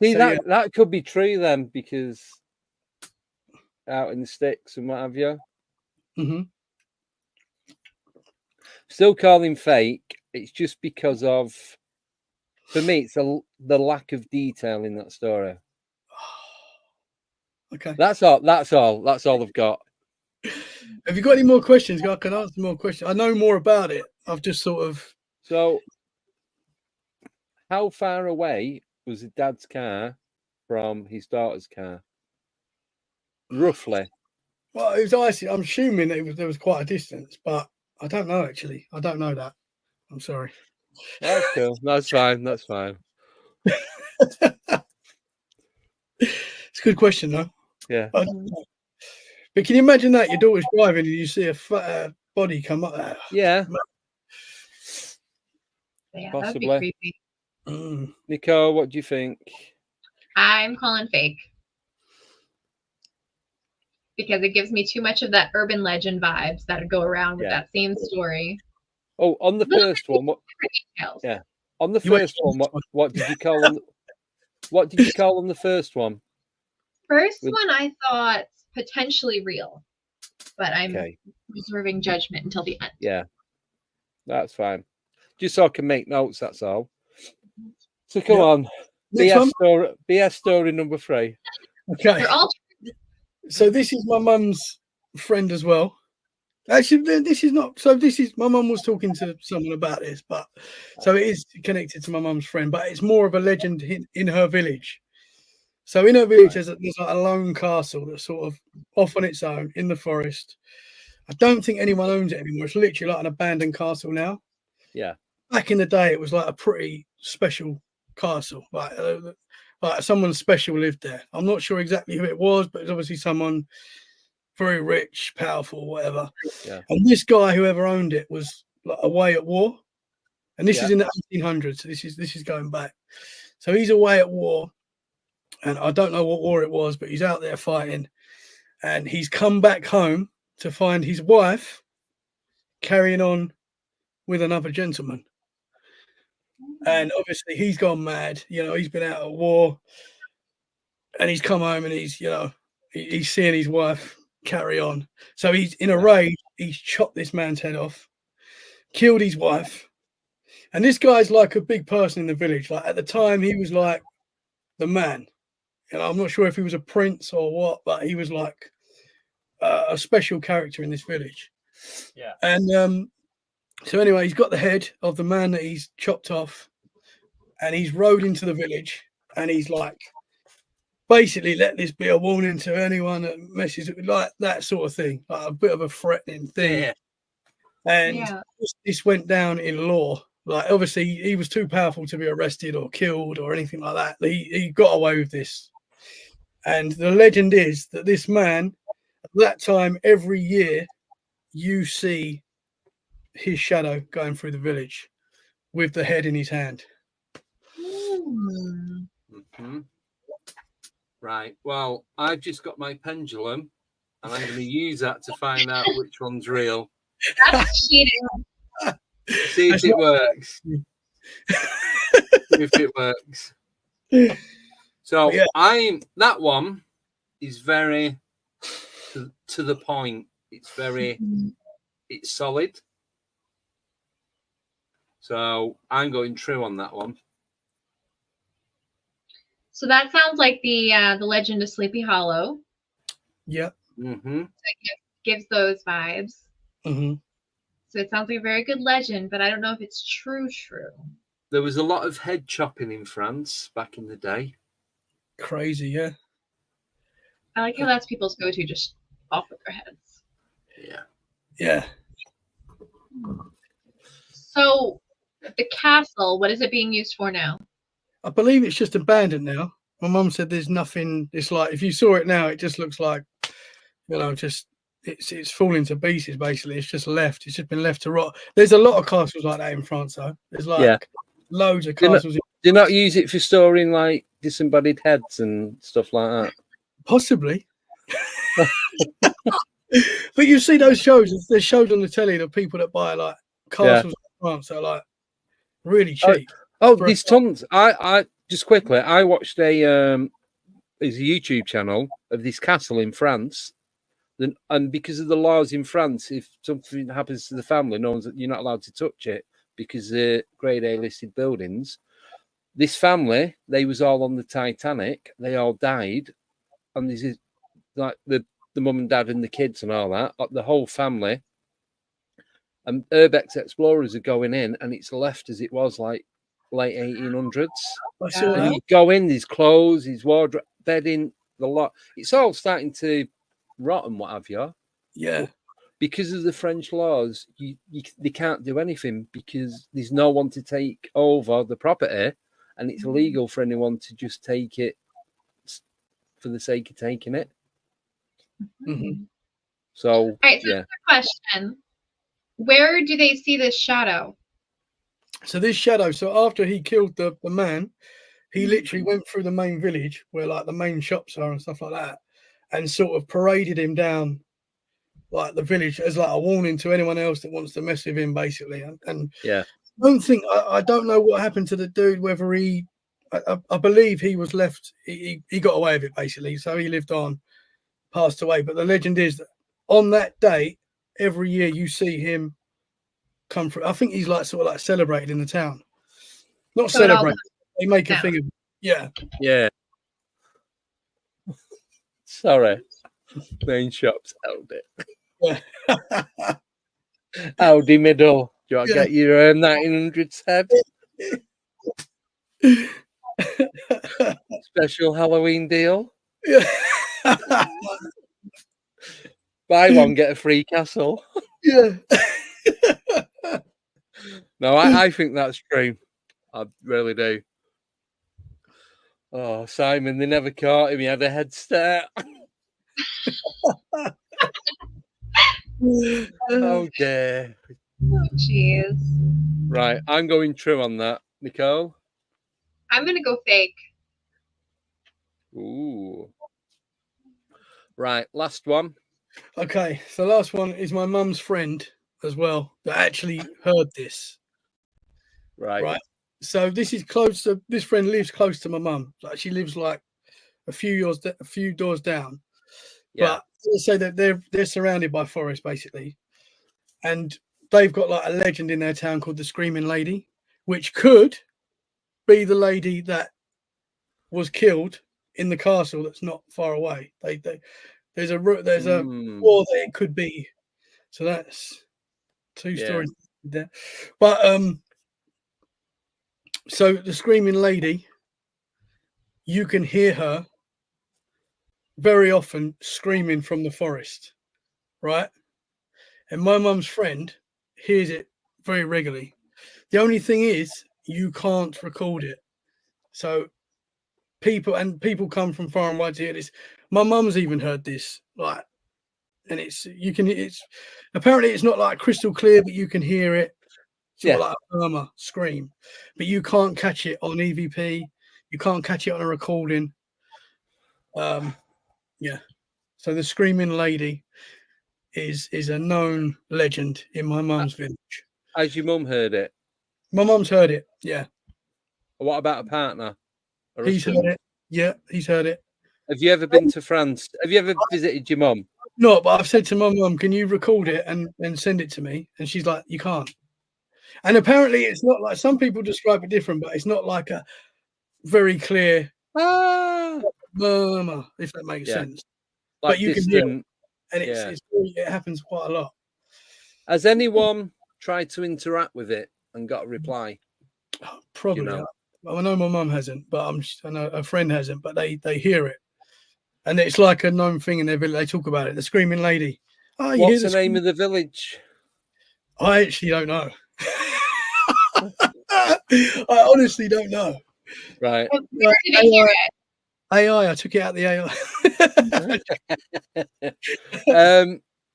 See, that could be true then, because out in the sticks and what have you. Still calling fake. It's just because of, for me, it's the lack of detail in that story. Okay. That's all I've got. Have you got any more questions? I can answer more questions. I know more about it. I've just sort of. So, how far away was the dad's car from his daughter's car? Roughly. Well, it was icy. I'm assuming there was quite a distance, but I don't know actually. I don't know that. I'm sorry. That's cool. That's fine. It's a good question though. Yeah. I don't know. But can you imagine that your daughter's driving and you see a fat body come up there? Yeah. Yeah, possibly. that'd be creepy. Nicole, what do you think? I'm calling fake. Because it gives me too much of that urban legend vibes that go around with that same story. Oh, on the first one, what? Yeah, on the first one, what did you call on? What did you call on the first one? First one, I thought potentially real, but I'm reserving judgment until the end. Yeah, that's fine. Just so I can make notes. That's all. So come on, BS story number 3. Okay. They're all So this is my mum's friend as well. Actually, this is not. So this is my mum was talking to someone about this, but so it is connected to my mum's friend, but it's more of a legend in her village. So in her village, there's like a lone castle that's sort of off on its own in the forest. I don't think anyone owns it anymore. It's literally like an abandoned castle now. Yeah. Back in the day, it was like a pretty special castle. Like someone special lived there. I'm not sure exactly who it was, but it's obviously someone very rich, powerful, whatever. Yeah. And this guy, whoever owned it, was like away at war. And this Yeah. is in the 1800s. So this is going back. So he's away at war. And I don't know what war it was, but he's out there fighting. And he's come back home to find his wife carrying on with another gentleman. And obviously he's gone mad. You know, he's been out at war. And he's come home and he's, you know, he's seeing his wife carry on. So he's in a rage. He's chopped this man's head off, killed his wife. And this guy's like a big person in the village. Like at the time, he was like the man. You know, I'm not sure if he was a prince or what, but he was like a special character in this village. Yeah. And so anyway, he's got the head of the man that he's chopped off, and he's rode into the village, and he's like, basically, let this be a warning to anyone that messes with like that sort of thing, like a bit of a threatening thing. Yeah. And this went down in law. Like obviously, he was too powerful to be arrested or killed or anything like that. He got away with this. And the legend is that this man, at that time, every year, you see his shadow going through the village with the head in his hand. Mm-hmm. Right. Well, I've just got my pendulum, and I'm going to use that to find out which one's real. That's cheating. See if it works. If it works. So Yeah. that one is very to the point. It's solid. So I'm going true on that one. So that sounds like the Legend of Sleepy Hollow. Yeah. Mm-hmm. So it gives those vibes. Mm-hmm. So it sounds like a very good legend, but I don't know if it's true. There was a lot of head chopping in France back in the day. Crazy, yeah. I like how that's people's go-to, just off with their heads. Yeah. Yeah. So the castle, what is it being used for now? I believe it's just abandoned now. My mum said there's nothing. It's like if you saw it now, it just looks like, you know, just it's falling to pieces. Basically, it's just left. It's just been left to rot. There's a lot of castles like that in France, though. There's like loads of castles. Do not use it for storing like disembodied heads and stuff like that. Possibly. But you see those shows. There's shows on the telly of people that buy like castles in France. They're like really cheap. Oh, there's tons. I just quickly, I watched there's a YouTube channel of this castle in France. And because of the laws in France, if something happens to the family, you're not allowed to touch it because they're grade A listed buildings. This family, they was all on the Titanic. They all died, and this is like the mum and dad and the kids and all that, the whole family. And urbex explorers are going in, and it's left as it was, like late 1800s. And you go in, there's clothes, there's wardrobe, bedding, the lot. It's all starting to rot and what have you. Yeah. Because of the French laws, they can't do anything because there's no one to take over the property, and it's illegal for anyone to just take it for the sake of taking it. Mm-hmm. So, all right, so another question. Where do they see this shadow? So this shadow, so after he killed the man, he literally went through the main village where like the main shops are and stuff like that, and sort of paraded him down like the village as like a warning to anyone else that wants to mess with him, basically. And yeah, I don't know what happened to the dude, whether I believe he was left, he got away with it basically, so he lived on, passed away. But the legend is that on that day, every year you see him come through. I think he's like sort of like celebrated in the town. Not So celebrated. They make a thing of it. Yeah. yeah. Sorry. Main shops, Aldi. Yeah. Aldi middle. Do you want to Yeah. get your 1900 head? Special Halloween deal. Yeah. Buy one, get a free castle. Yeah. No, I think that's true. I really do. Oh, Simon, they never caught him. He had a head start. Oh, dear. Oh, jeez. Right, I'm going true on that. Nicole? I'm gonna go fake. Ooh. Right, last one. Okay, so last one is my mum's friend as well that actually heard this. Right. So this is close to, this friend lives close to my mum. Like she lives like a few doors down. Yeah. But let's say that they're surrounded by forest basically, and they've got like a legend in their town called the Screaming Lady, which could be the lady that was killed in the castle that's not far away. There's a war that it could be. So that's two stories there. But so the Screaming Lady, you can hear her very often screaming from the forest, right? And my mum's friend hears it very regularly. The only thing is you can't record it. So people come from far and wide to hear this. My mum's even heard this, like, and it's apparently it's not like crystal clear, but you can hear it sort of like a murmur scream, but you can't catch it on EVP. You can't catch it on a recording. Yeah. So the Screaming Lady is a known legend in my mum's village. Has your mum heard it? My mum's heard it. Yeah. What about a partner? A He's husband? heard it. Yeah, he's heard it. Have you ever been to France? Have you ever visited your mum? No, but I've said to my mum, can you record it and send it to me? And she's like, you can't. And apparently it's not like, some people describe it different, but it's not like a very clear murmur, if that makes sense. Like but you distant, can hear it, and it happens quite a lot. Has anyone tried to interact with it and got a reply? Probably. You know? I know my mum hasn't, but I know a friend hasn't, but they hear it. And it's like a known thing in their village. They talk about it. The Screaming Lady. Oh, you What's hear the name of the village? I actually don't know. I honestly don't know. Right. Where did they hear it? AI. I took it out the AI.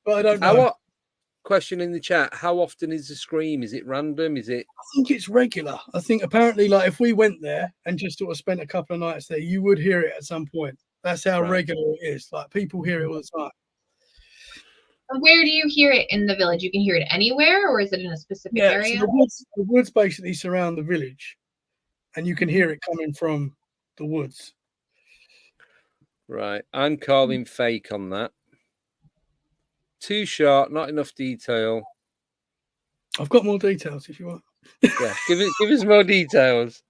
But I don't know. Question in the chat: how often is the scream? Is it random? Is it? I think it's regular. I think apparently, like if we went there and just sort of spent a couple of nights there, you would hear it at some point. That's how regular it is. Like people hear it all the time. Where do you hear it in the village? You can hear it anywhere, or is it in a specific area? So the woods basically surround the village, and you can hear it coming from the woods. Right. I'm calling fake on that. Too short, not enough detail. I've got more details if you want. Yeah, give us more details.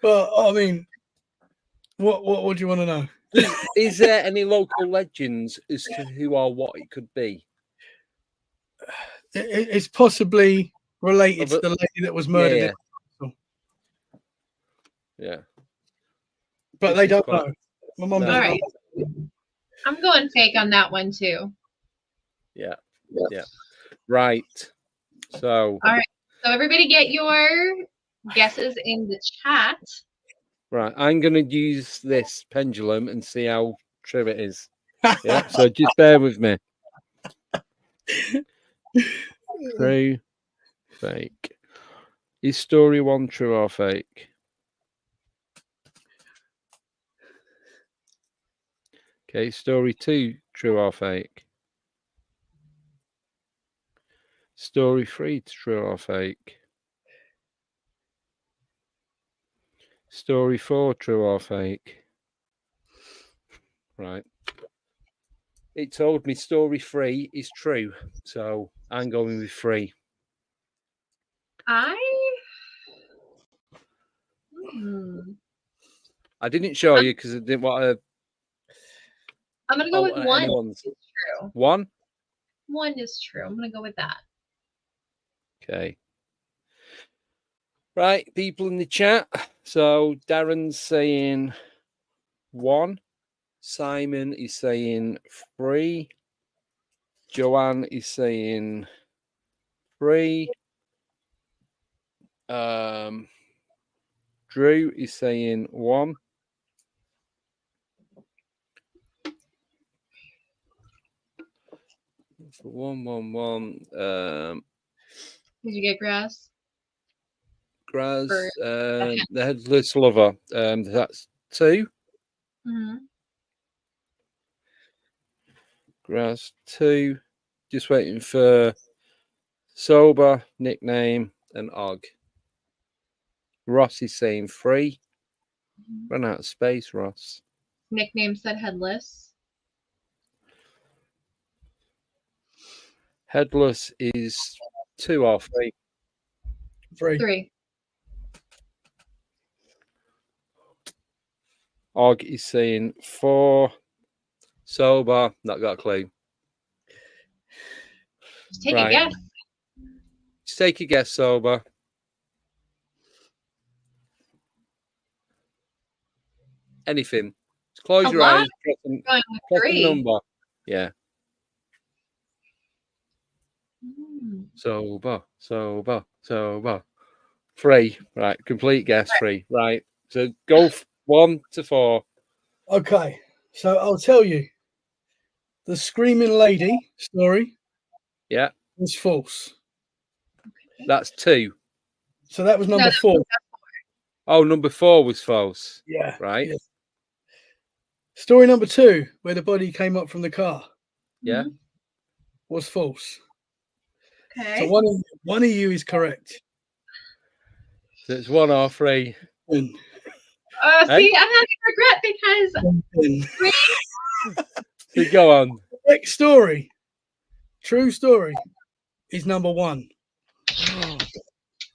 But I mean, what do you want to know? Is there any local legends as to who or what it could be? It's possibly related to the lady that was murdered. Yeah. But they don't know. My mum doesn't. All right. I'm going fake on that one too. Yeah. Right. So. All right. So everybody get your guesses in the chat. Right. I'm going to use this pendulum and see how true it is. Yeah. So just bear with me. True, fake. Is story one true or fake? Okay. Story two, true or fake? Story three, true or fake? Story four, true or fake? Right. It told me story three is true, so I'm going with three. I didn't show you because I didn't want to. I'm gonna go with one. Anyone's Is true. one. One is true. I'm gonna go with that. Okay. Right, people in the chat. So Darren's saying 1. Simon is saying 3. Joanne is saying 3. Drew is saying 1. So 1, 1, 1. Did you get grass? Graz, For the headless lover. That's 2. Mm-hmm. Graz 2. Just waiting for sober, nickname, and Og. Ross is saying 3. Run out of space, Ross. Nickname said headless. Headless is 2 or 3. 3. 3. Og is saying 4. Sober, not got a clue. Just take a guess. Just take a guess, sober. Anything. Just close A your lot? eyes. Press Going with a 3. number. Yeah. Mm. Sober. 3. Right. Complete guess 3. Right. So go 1 to 4. Okay, so I'll tell you. The screaming lady story Yeah. was false. That's 2. So that was number No, 4. Oh, number 4 was false. Yeah. Right. Yeah. Story number 2, where the body came up from the car, Yeah. was false. Okay. So one of you is correct. So it's 1 or 3. And See, I'm having regret because So go on. correct story, true story, is number 1.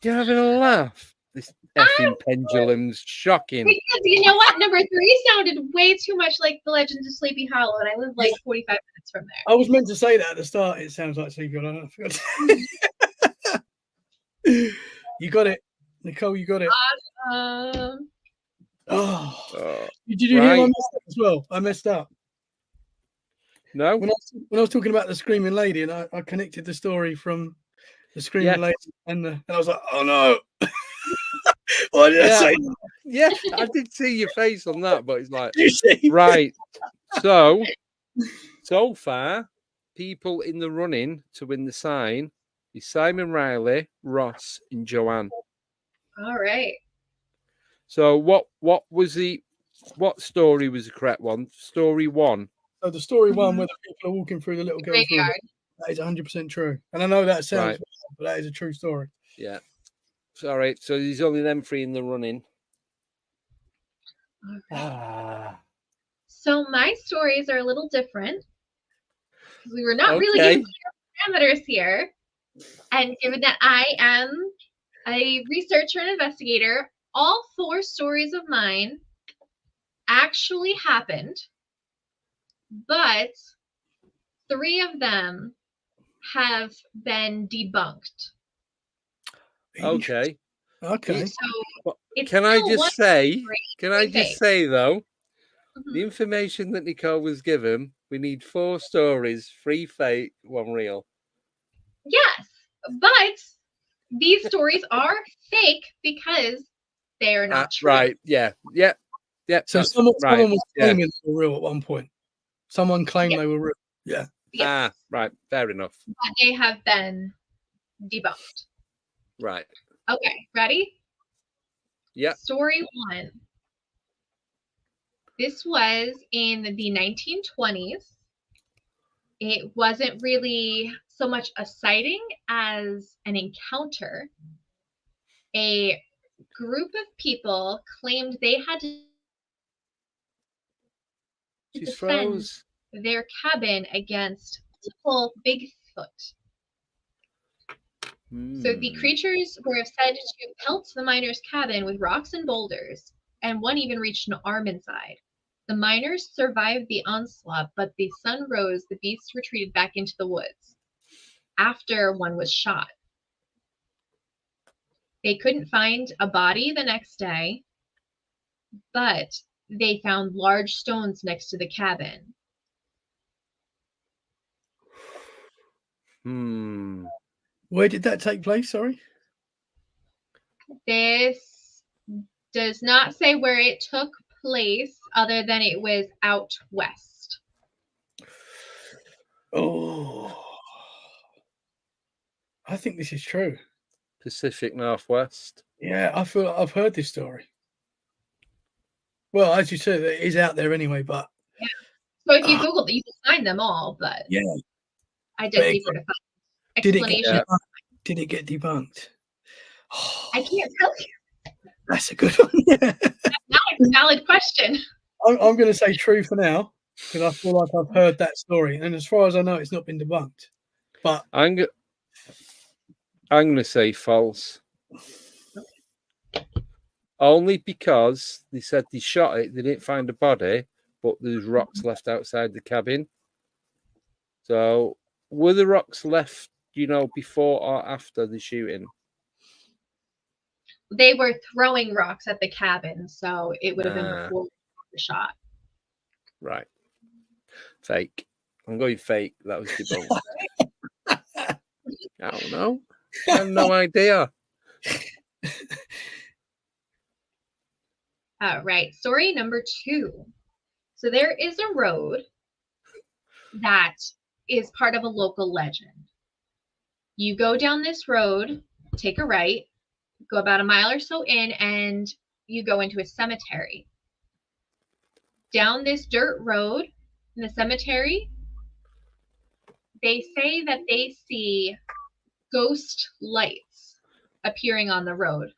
You're having a laugh. This effing pendulum's shocking. because you know what? Number 3 sounded way too much like the Legends of Sleepy Hollow, and I live like 45 minutes from there. I was meant to say that at the start. It sounds like Sleepy Hollow. I forgot. You got it, Nicole. You got it. Um, Oh, did you hear my mistake as well? I messed up. No. When I was talking about the screaming lady, and I connected the story from the screaming lady, and I was like, oh no. Why did I say that? Yeah, I did see your face on that, but it's like, You see? right. So far, people in the running to win the sign is Simon Riley, Ross, and Joanne. all right. So what story was the correct one? Story 1. So the story 1 where the people are walking through the little girl's room, Graveyard. that is 100% true. And I know that sounds Right. weird, but that is a true story. Yeah. Sorry. So there's only them 3 in the running. Okay. So my stories are a little different because we were not really given clear parameters here. And given that I am a researcher and investigator, all 4 stories of mine actually happened, but 3 of them have been debunked. Okay. Okay. So it's Can I still just one say? story, Can I three just fakes. say though? Mhm. The information that Nicole was given, we need 4 stories, 3 fake, 1 real. Yes, but these stories are fake because they are not true. Right. Yeah. So someone was claiming they were real at one point. Someone claimed they were real. Yeah. Yes. Right. Fair enough. But they have been debunked. Right. Okay, ready? Yeah. Story 1. This was in the 1920s. It wasn't really so much a sighting as an encounter. A group of people claimed they had to defend their cabin against multiple Bigfoot. So the creatures were said to pelt the miners' cabin with rocks and boulders, and one even reached an arm inside. The miners survived the onslaught, but the sun rose, the beasts retreated back into the woods after one was shot. They couldn't find a body the next day, but they found large stones next to the cabin. Where did that take place? Sorry. This does not say where it took place, other than it was out west. Oh, I think this is true. Pacific Northwest. Yeah, I feel like I've heard this story. Well, as you said, it is out there anyway, but yeah. So if you Google it, you can find them all, but yeah, I did deeper to find explanation. Did it get debunked? I can't tell you. That's a good one. Yeah. That's not a valid question. I'm going to say true for now because I feel like I've heard that story, and as far as I know, it's not been debunked. But I'm going to say false. Only because they said they shot it, they didn't find a body, but there's rocks left outside the cabin. So, were the rocks left, before or after the shooting? They were throwing rocks at the cabin, so it would have been before the shot. Right. Fake. I'm going fake. That was debunked. I don't know. I have no idea. All right. Story number 2. So there is a road that is part of a local legend. You go down this road, take a right, go about a mile or so in, and you go into a cemetery. Down this dirt road in the cemetery, they say that they see ghost lights appearing on the road.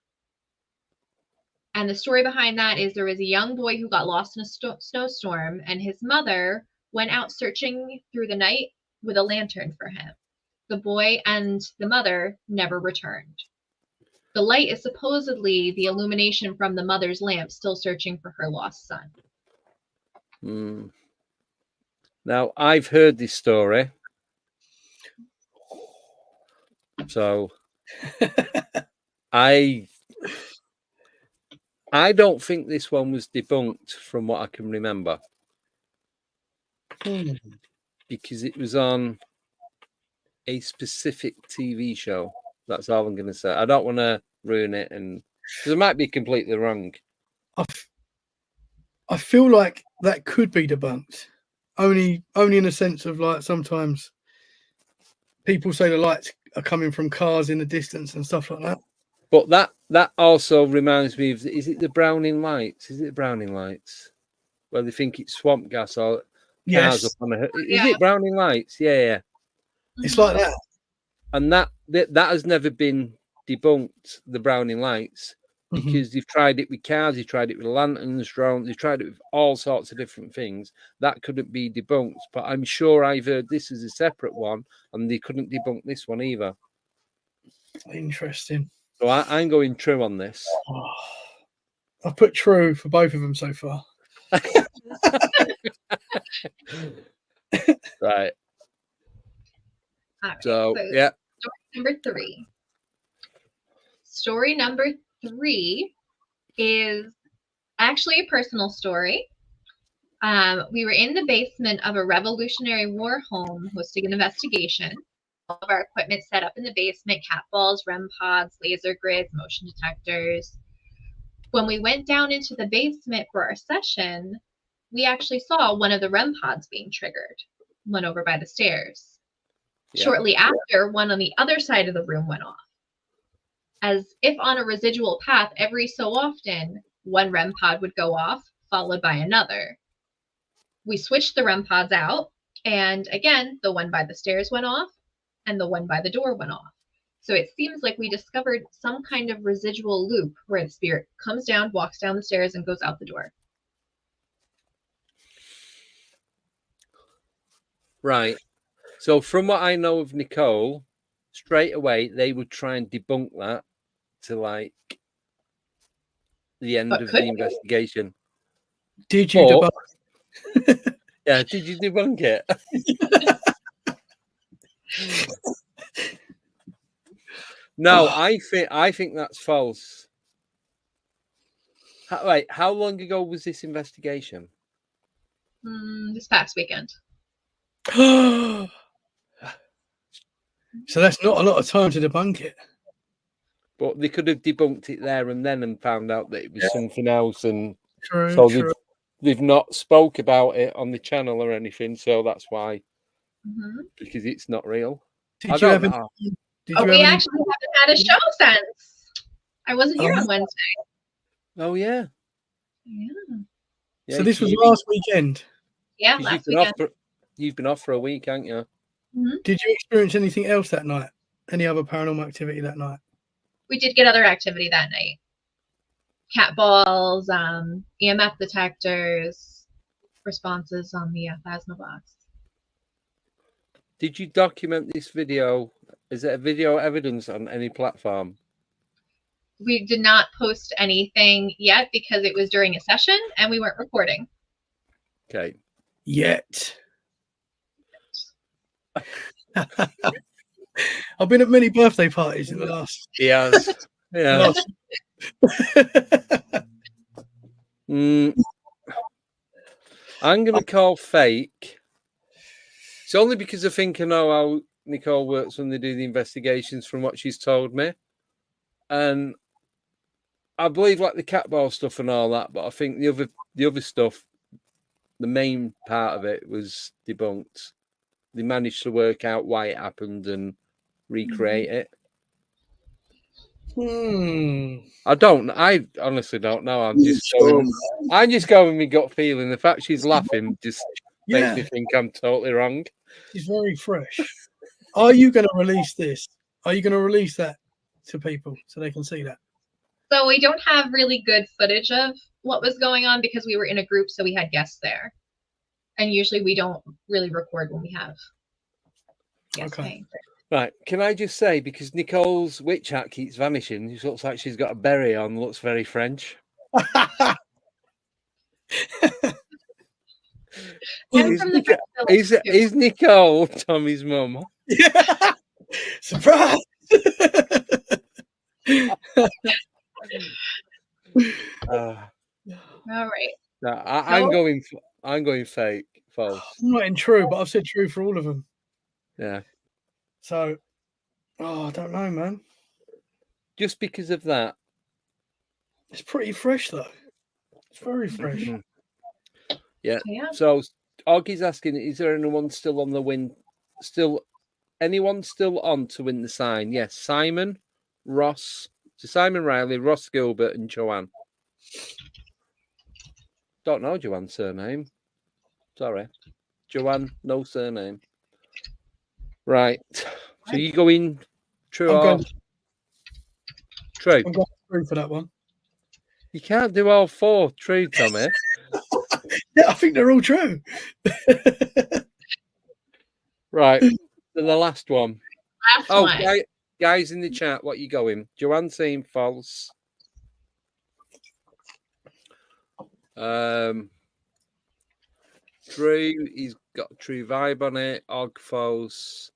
And the story behind that is there was a young boy who got lost in a snowstorm, and his mother went out searching through the night with a lantern for him. The boy and the mother never returned. The light is supposedly the illumination from the mother's lamp still searching for her lost son. Now, I've heard this story. So, I don't think this one was debunked from what I can remember. Because it was on a specific TV show. That's all I'm going to say. I don't want to ruin it, and because I might be completely wrong. I feel like that could be debunked. Only in a sense of like sometimes people say the lights are coming from cars in the distance and stuff like that. But that also reminds me of, is it the Browning lights? Is it Browning lights? Where they think it's swamp gas or cars up on a... Is it Browning lights? Yeah. It's like that. And that has never been debunked, the Browning lights, because they've tried it with cars, they've tried it with lanterns, drones, they've tried it with all sorts of different things. That couldn't be debunked. But I'm sure I've heard this as a separate one, and they couldn't debunk this one either. Interesting. So I'm going true on this. I've put true for both of them so far. Right. All right. So yeah. Story number 3. Story number 3 is actually a personal story. We were in the basement of a Revolutionary War home hosting an investigation. All of our equipment set up in the basement: cat balls, REM pods, laser grids, motion detectors. When we went down into the basement for our session, we actually saw one of the REM pods being triggered, one over by the stairs. Yeah. Shortly after, one on the other side of the room went off. As if on a residual path, every so often, one REM pod would go off, followed by another. We switched the REM pods out, and again, the one by the stairs went off, and the one by the door went off. So it seems like we discovered some kind of residual loop where the spirit comes down, walks down the stairs, and goes out the door. Right. So from what I know of Nicole, straight away they would try and debunk that to like the end of the investigation. Did you debunk Yeah, did you debunk it? No, I think that's false. Wait, how long ago was this investigation? This past weekend. So that's not a lot of time to debunk it. But they could have debunked it there and then and found out that it was something else, and True, so true. they've not spoke about it on the channel or anything. So that's why, because it's not real. Did you have any, We actually haven't had a show since. I wasn't here on Wednesday. Oh yeah. So this was last weekend. Yeah, last weekend. You've been off for a week, haven't you? Did you experience anything else that night? Any other paranormal activity that night? We did get other activity that night. Cat balls, EMF detectors, responses on the Phasma box. Did you document this video? Is it a video evidence on any platform? We did not post anything yet because it was during a session and we weren't recording. Okay. Yet. I've been at many birthday parties in the last. Yes. Yeah. I'm going to call fake. It's only because I think I know how Nicole works when they do the investigations from what she's told me. And I believe like the cat ball stuff and all that, but I think the other stuff, the main part of it was debunked. They managed to work out why it happened and recreate it. I honestly don't know. I'm just going with my gut feeling. The fact she's laughing just makes me think I'm totally wrong. She's very fresh. Are you going to release this? Are you going to release that to people so they can see that? So we don't have really good footage of what was going on because we were in a group, so we had guests there. And usually we don't really record when we have guests paying. Right. Can I just say, because Nicole's witch hat keeps vanishing, it looks like she's got a beret on, looks very French. Is Nicole Tommy's mum? Yeah. Surprise! All right. No, I'm going fake, false. I'm not in true, but I've said true for all of them. Yeah. So, I don't know, man. Just because of that. It's pretty fresh, though. It's very fresh. Yeah. So, Augie's asking, is there anyone still on the win? Anyone still on to win the sign? Yes. Simon, Ross. So Simon Riley, Ross Gilbert, and Joanne. Don't know Joanne's surname. Sorry. Joanne, no surname. Right. So you going true or true? I'm going true for that one. You can't do all four true, Tommy. Yeah, I think they're all true. Right. Then the last one. Last one. Guys in the chat, what you going? Joanne saying false. True, he's got a true vibe on it. Og false.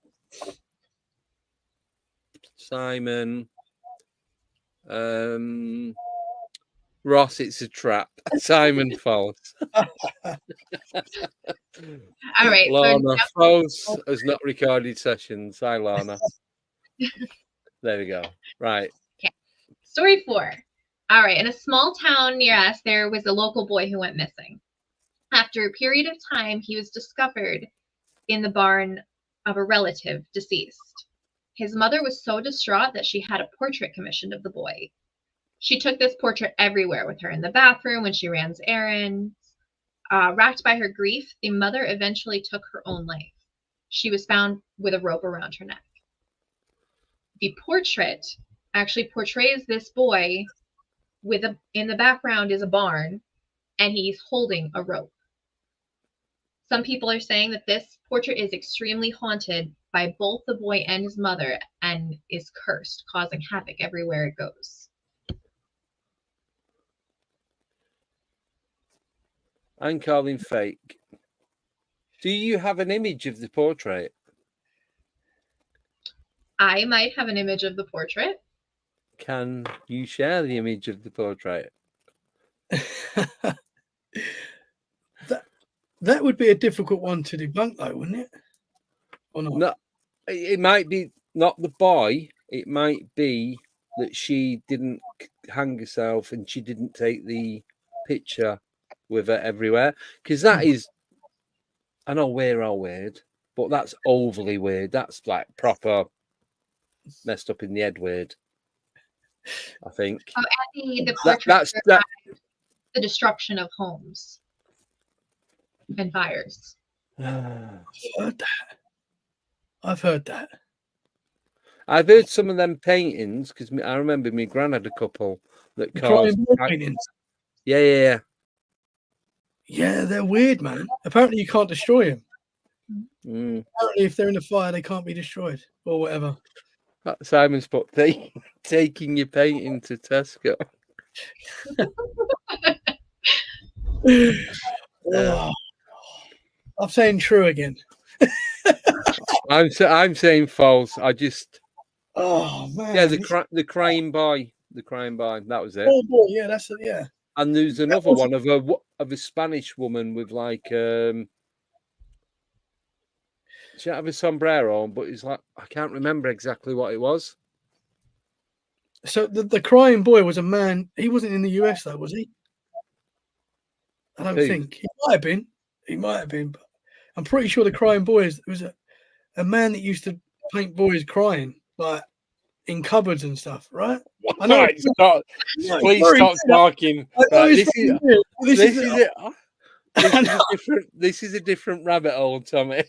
Simon. Ross, it's a trap. Simon false. All right. Lana false has not recorded sessions. Hi, Lana. There we go. Right. Okay. Story 4. All right. In a small town near us, there was a local boy who went missing. After a period of time, he was discovered in the barn of a relative deceased. His mother was so distraught that she had a portrait commissioned of the boy. She took this portrait everywhere with her, in the bathroom, when she ran errands. Racked by her grief, the mother eventually took her own life. She was found with a rope around her neck. The portrait actually portrays this boy in the background is a barn, and he's holding a rope. Some people are saying that this portrait is extremely haunted by both the boy and his mother and is cursed, causing havoc everywhere it goes. I'm calling fake. Do you have an image of the portrait? I might have an image of the portrait. Can you share the image of the portrait? That would be a difficult one to debunk, though, wouldn't it? Or not? No, it might be not the boy. It might be that she didn't hang herself and she didn't take the picture with her everywhere. Because that is, I know we're all weird, but that's overly weird. That's like proper messed up in the head weird, I think. Oh, and the portrait the destruction of homes and fires. I've heard that. I've heard some of them paintings because I remember my gran had a couple that caused. Paintings. Yeah. Yeah, they're weird, man. Apparently, you can't destroy them. Mm. Apparently, if they're in a fire, they can't be destroyed or whatever. Simon's put taking your painting to Tesco. I'm saying true again. I'm saying false. I just. Oh man. Yeah, the crying boy. That was it. Oh boy, yeah, that's it. Yeah. And there's another one of a Spanish woman with like she didn't have a sombrero on, but it's like I can't remember exactly what it was. So the crying boy was a man. He wasn't in the US though, was he? I don't think he might have been. He might have been, but I'm pretty sure the crying boy was a man that used to paint boys crying, like in cupboards and stuff, right? I know. Please stop talking. This is a different rabbit hole, Tommy.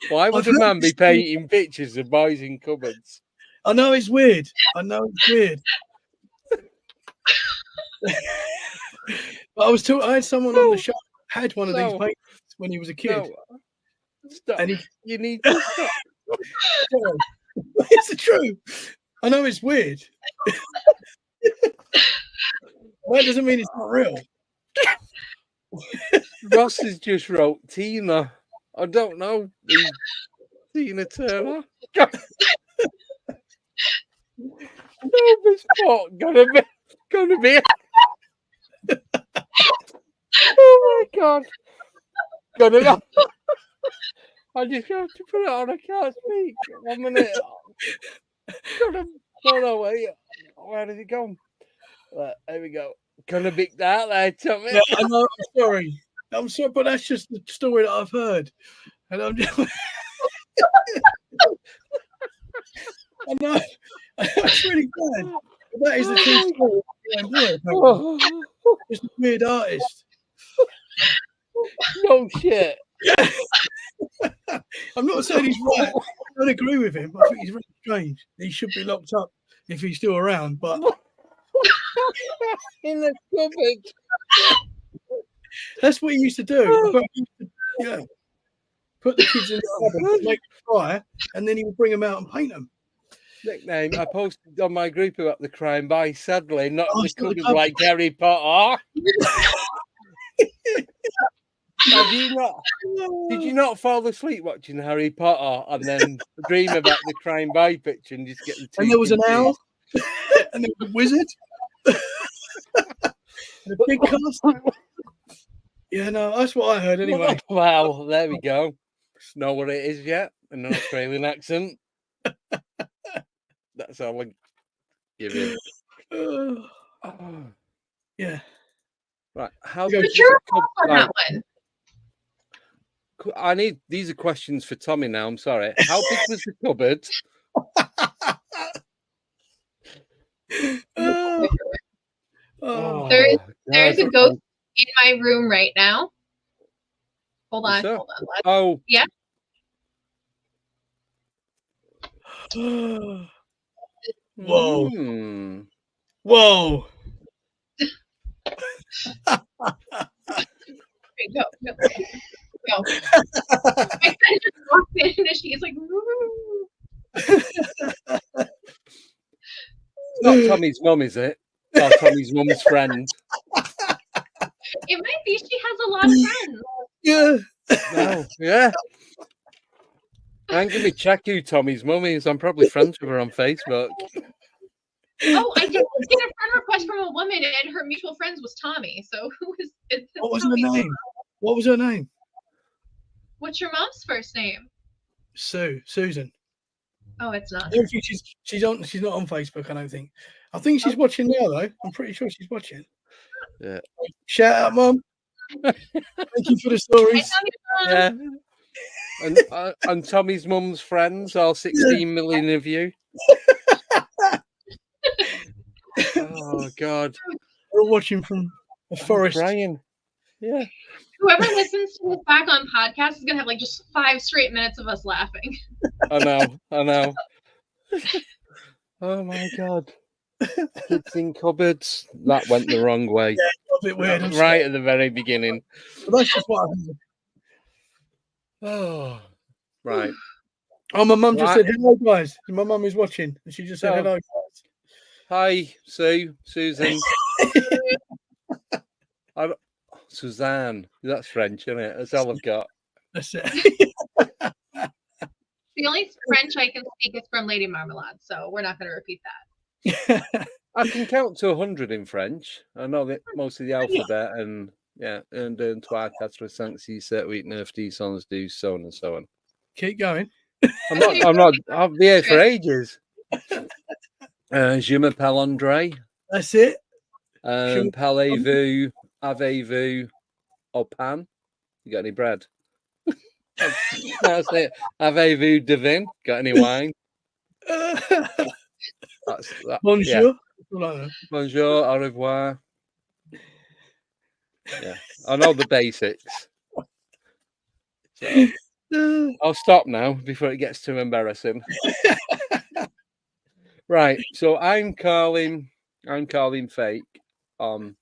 Why would a man be painting pictures of boys in cupboards? I know it's weird. But I had someone on the show had one of these paintings when he was a kid. Stop. And you need to stop. It's the truth. I know it's weird. That doesn't mean it's not real. Ross has just wrote Tina. I don't know. Tina Turner. Nobody's gonna be. Oh my god. I just have to put it on. I can't speak. 1 minute. No, wait. Where did it go? There we go. Gonna be that there, Tommy. Yeah, I know. I'm sorry, but that's just the story that I've heard, and I'm just. I know. It's really bad. But that is the true story. Just a weird artist. No shit. I'm not saying he's right. I don't agree with him. I think he's very strange. He should be locked up if he's still around. But in the cupboard. That's what he used to do. Yeah. Put the kids in the cupboard, make them cry, and then he would bring them out and paint them. Nickname I posted on my group about the crime by sadly not the cupboard like Harry Potter. Did you not fall asleep watching Harry Potter and then dream about the crime by picture and just get the And there was an owl and there was a wizard and a big castle. Yeah, no, that's what I heard anyway. Well, there we go. Know what it is yet in an Australian accent. That's all I give you. Yeah. Right. How But you're on that one. I need these are questions for Tommy now. I'm sorry. How big was the cupboard? There's a ghost in my room right now. Hold on. Oh. Yeah. Whoa. Go. My son just walked in and she's like, not Tommy's mum, is it? Oh, Tommy's mum's friend. It might be. She has a lot of friends. know. Yeah. I'm going to check who Tommy's mum is. I'm probably friends with her on Facebook. Oh, I did get a friend request from a woman, and her mutual friends was Tommy. So who is it? What was her name? What was her name? What's your mom's first name? Susan. Oh, it's not. I don't think she's not on Facebook. I don't think. I think she's watching now, though. I'm pretty sure she's watching. Yeah. Shout out, Mum. Thank you for the stories. Hi, Tommy. Yeah. And Tommy's mum's friends, all 16 million of you. Oh God. We're watching from a forest. Crying. Yeah. Whoever listens to this back on podcast is gonna have like just 5 straight minutes of us laughing. I know. Oh my God. Kids in cupboards. That went the wrong way. Yeah, a bit weird. Right at the very beginning. But that's just what happened. Oh, right. Oh, my mum just said hello, guys. My mum is watching, and she just said hello, guys. Hi, Susan. Suzanne. That's French, isn't it? That's all I've got. That's it. The only French I can speak is from Lady Marmalade, so we're not going to repeat that. I can count to 100 in French. I know that most of the alphabet and trois, quatre, cinq, six, sept, huit, neuf, dix, onze, douze, so on and so on. Keep going. I'll be here for ages. Je m'appelle André. That's it. Parlez-vous, avez-vous, au pain? You got any bread? That's it. Avez-vous de vin? Got any wine? Bonjour. Yeah. Bonjour, au revoir. Yeah, I know the basics. So I'll stop now before it gets too embarrassing. Right, so I'm calling fake. I'm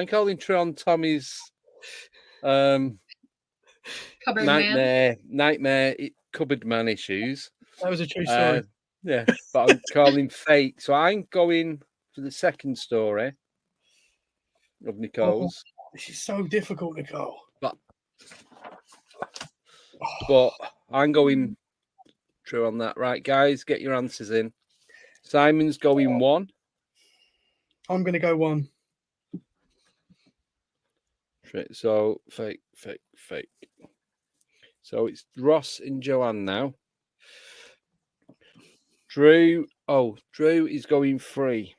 calling true on Tommy's Cupboard nightmare cupboard man issues. That was a true story. Yeah, but I'm calling fake. So I'm going for the second story of Nicole's. Oh, this is so difficult, Nicole. But I'm going true on that. Right, guys, get your answers in. Simon's going 1. I'm going to go 1. So fake. So it's Ross and Joanne now. Drew is going 3.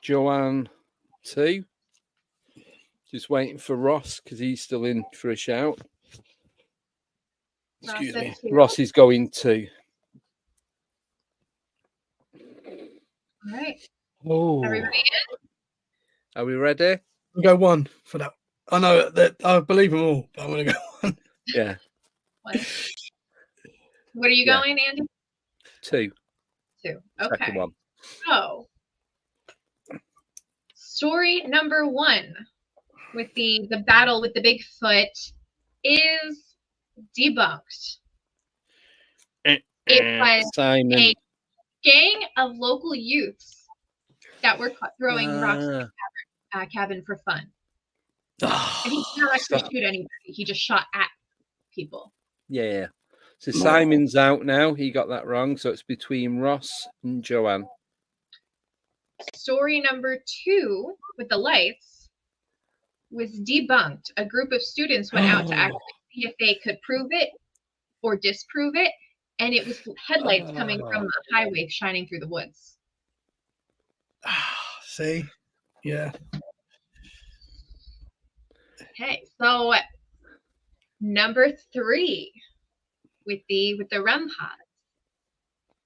Joanne 2. Just waiting for Ross because he's still in for a shout. Excuse me. Ross is going 2. All right. Oh. Everybody in? Are we ready? I'll go 1 for that. I know that I believe them all, but I'm going to go 1. Yeah. 1. What are you going, Andy? 2. 2. Okay. Second one. So, story number 1 with the battle with the Bigfoot is debunked. It was Simon. a gang of local youths that were throwing rocks at the cabin for fun. And he did not actually shoot anybody. He just shot at people. Yeah. So Simon's out now. He got that wrong. So it's between Ross and Joanne. Story number 2 with the lights was debunked. A group of students went out to actually see if they could prove it or disprove it. And it was headlights coming from a highway shining through the woods. See? Yeah. Okay, so number 3 with the REM pods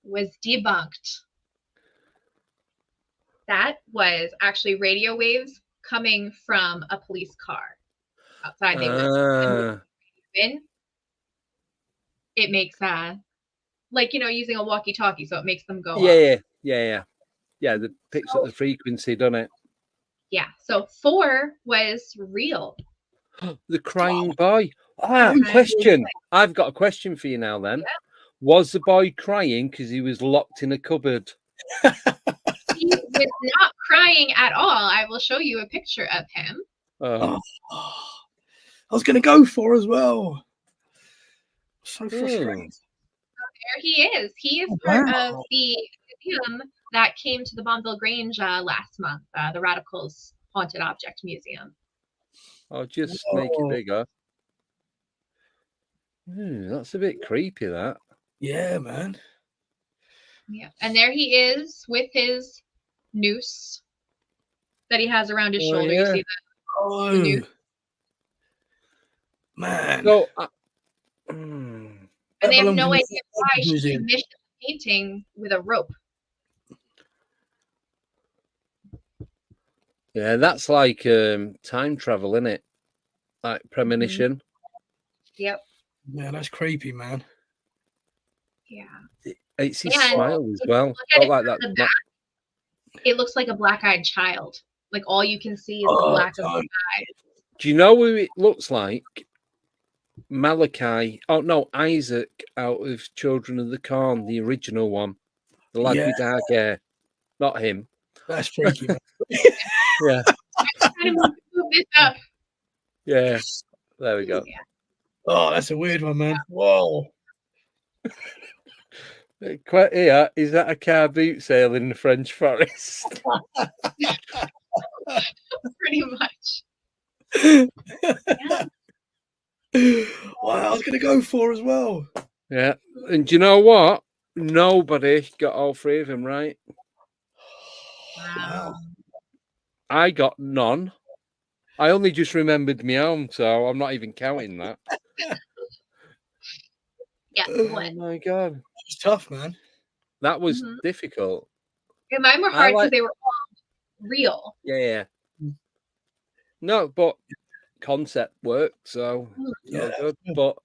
was debunked. That was actually radio waves coming from a police car outside. They were in. It makes like, using a walkie-talkie, so it makes them go up. Yeah. That picks up the frequency, doesn't it? Yeah. So 4 was real. The crying boy. Question. I've got a question for you now then. Yeah. Was the boy crying because he was locked in a cupboard? He was not crying at all. I will show you a picture of him. Oh, I was going to go for as well. So frustrating. There he is. He is part of the museum that came to the Bonneville Grange last month, the Radicals Haunted Object Museum. I'll just make it bigger. That's a bit creepy, that. Yeah, man. Yeah. And there he is with his noose that he has around his shoulder. Yeah. You see the noose? Man. So, and they have no idea why she commissioned the painting with a rope. yeah, that's like time travel, isn't it? Like premonition. Yep. Yeah, that's creepy, man. Yeah. It's his And smile as well. look at Not it like from that. the back. It looks like a black-eyed child. Like all you can see is the black of the eyes. Do you know who it looks like? Malachi. Oh no, Isaac out of Children of the Corn, the original one. The lad with dark hair. Not him. That's freaky. Man. Yeah. I'm trying to move this up. Yeah. There we go. Yeah. Oh, that's a weird one, man. Whoa. Quite here, is that a car boot sale in the French Forest? Pretty much. Yeah. Wow, I was going to go for as well. Yeah. And do you know what? Nobody got all three of them right. Wow. I got none. I only just remembered my own, so I'm not even counting that. Yeah. Oh my god. It was tough, man. That was difficult. Yeah, mine were hard because they were all real. Yeah. No, but concept worked, so good. But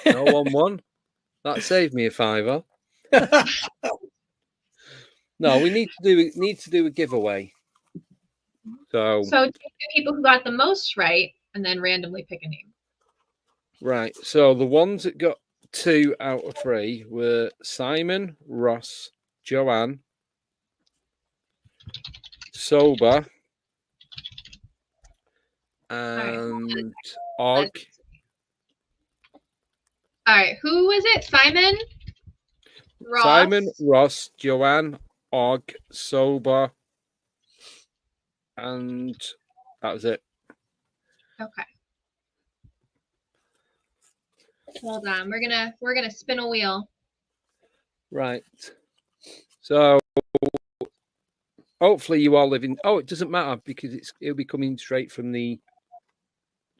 no one won. That saved me a £5. No, we need to do a giveaway. So take the people who got the most right and then randomly pick a name. Right. So the ones that got 2 out of 3 were Simon, Ross, Joanne, Sober, and Og. All right. Who was it? Simon? Ross? Simon, Ross, Joanne, Og, Sober, and that was it. Okay. Hold on. We're gonna spin a wheel. Right. So hopefully you all live in. Oh, it doesn't matter because it'll be coming straight from the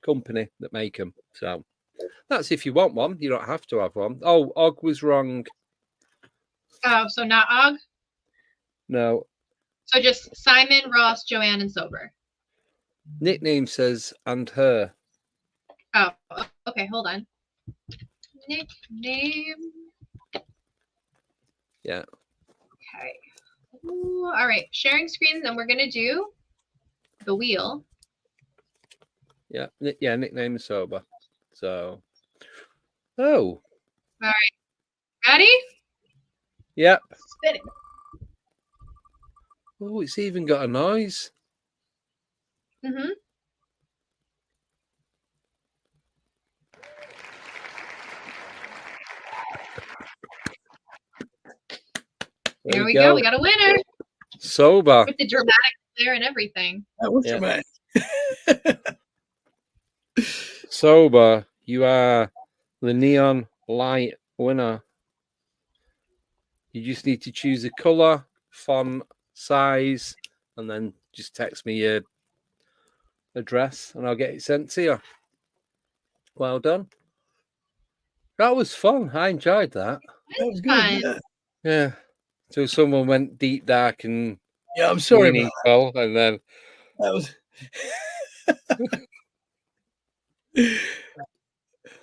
company that make them. So that's if you want one. You don't have to have one. Oh, Og was wrong. Oh, so not Og? No. So just Simon, Ross, Joanne, and Sober. Nickname says and her. Oh, okay. Hold on. Nickname. Yeah. Okay. Ooh, all right. Sharing screen. Then we're gonna do the wheel. Yeah. Yeah. Nickname is Sober. So. Oh. All right. Ready? Yep. Spinning. Oh, it's even got a noise. Mm-hmm. There we go. We got a winner. Sober. With the dramatic flair and everything. That was dramatic. Sober, you are the neon light winner. You just need to choose a color, font, size, and then just text me your address and I'll get it sent to you. Well done. That was fun. I enjoyed that. That was good. Yeah. So someone went deep dark and I'm sorry, Nicole, and then that was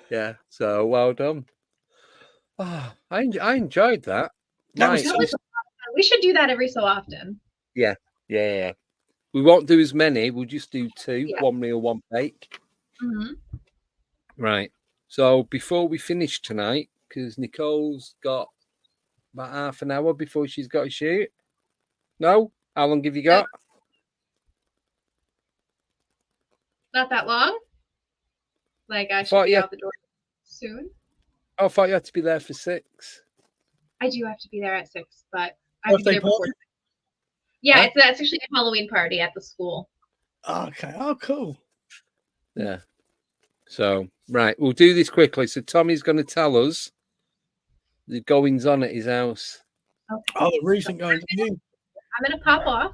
yeah. So well done. Oh, I enjoyed that. We should do that every so often. Yeah. We won't do as many. We'll just do 2, one real, one fake. Mm-hmm. Right. So before we finish tonight, because Nicole's got About half an hour before she's got to shoot. No? How long have you got? Not that long. Like I should Thought be you- out the door soon. I thought you had to be there for 6. I do have to be there at 6, but I have to be Birthday there before. party? Yeah, Huh? that's actually a Halloween party at the school. Okay. Oh, cool. Yeah. So, right, we'll do this quickly. So, Tommy's going to tell us the goings on at his house. Okay. Oh, the recent going to you. I'm gonna pop off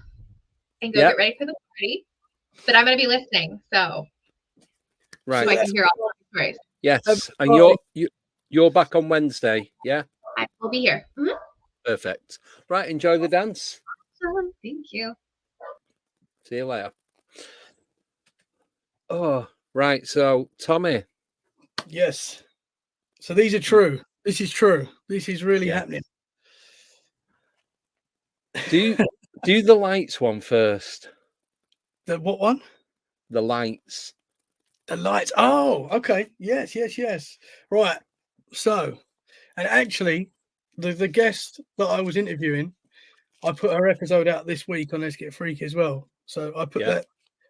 and go Yep. get ready for the party, but I'm gonna be listening, so Right. I can hear all the stories. Yes. And you're back on Wednesday. Yeah. I will be here. Mhm. Perfect. Right. Enjoy the dance. Awesome. Thank you. See you later. Oh, right. So, Tommy. Yes. So these are true. This is true. This is really Yeah. happening. Do the lights one first. The what one? The lights. The lights. Oh, okay. Yes. Right. So, and actually, the guest that I was interviewing, I put her episode out this week on Let's Get Freaky as well. So I put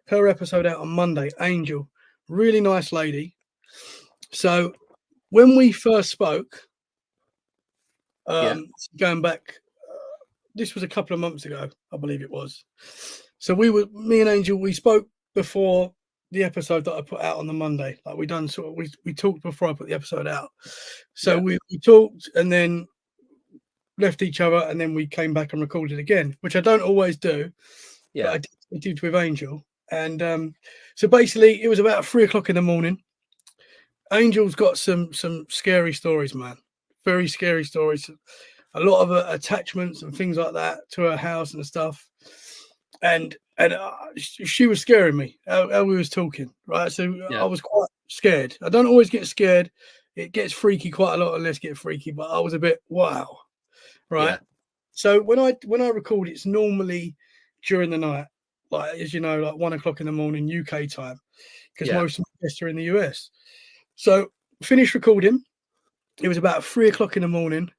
her episode out on Monday. Angel, really nice lady. So when we first spoke, going back, this was a couple of months ago, I believe it was. So me and Angel, we spoke before the episode that I put out on the Monday. Like we talked before I put the episode out. So we talked and then left each other, and then we came back and recorded again, which I don't always do. Yeah. But I did with Angel. And so basically it was about 3 o'clock in the morning. Angel's got some scary stories, man. Very scary stories. A lot of attachments and things like that to her house and stuff. And she was scaring me how we was talking, right? So I was quite scared. I don't always get scared. It gets freaky quite a lot and Let's Get Freaky, but I was a bit wow, right? Yeah. So when I record, it's normally during the night, like as you know, like 1 o'clock in the morning UK time, because most of my guests are in the US. So finished recording. It was about 3 o'clock in the morning,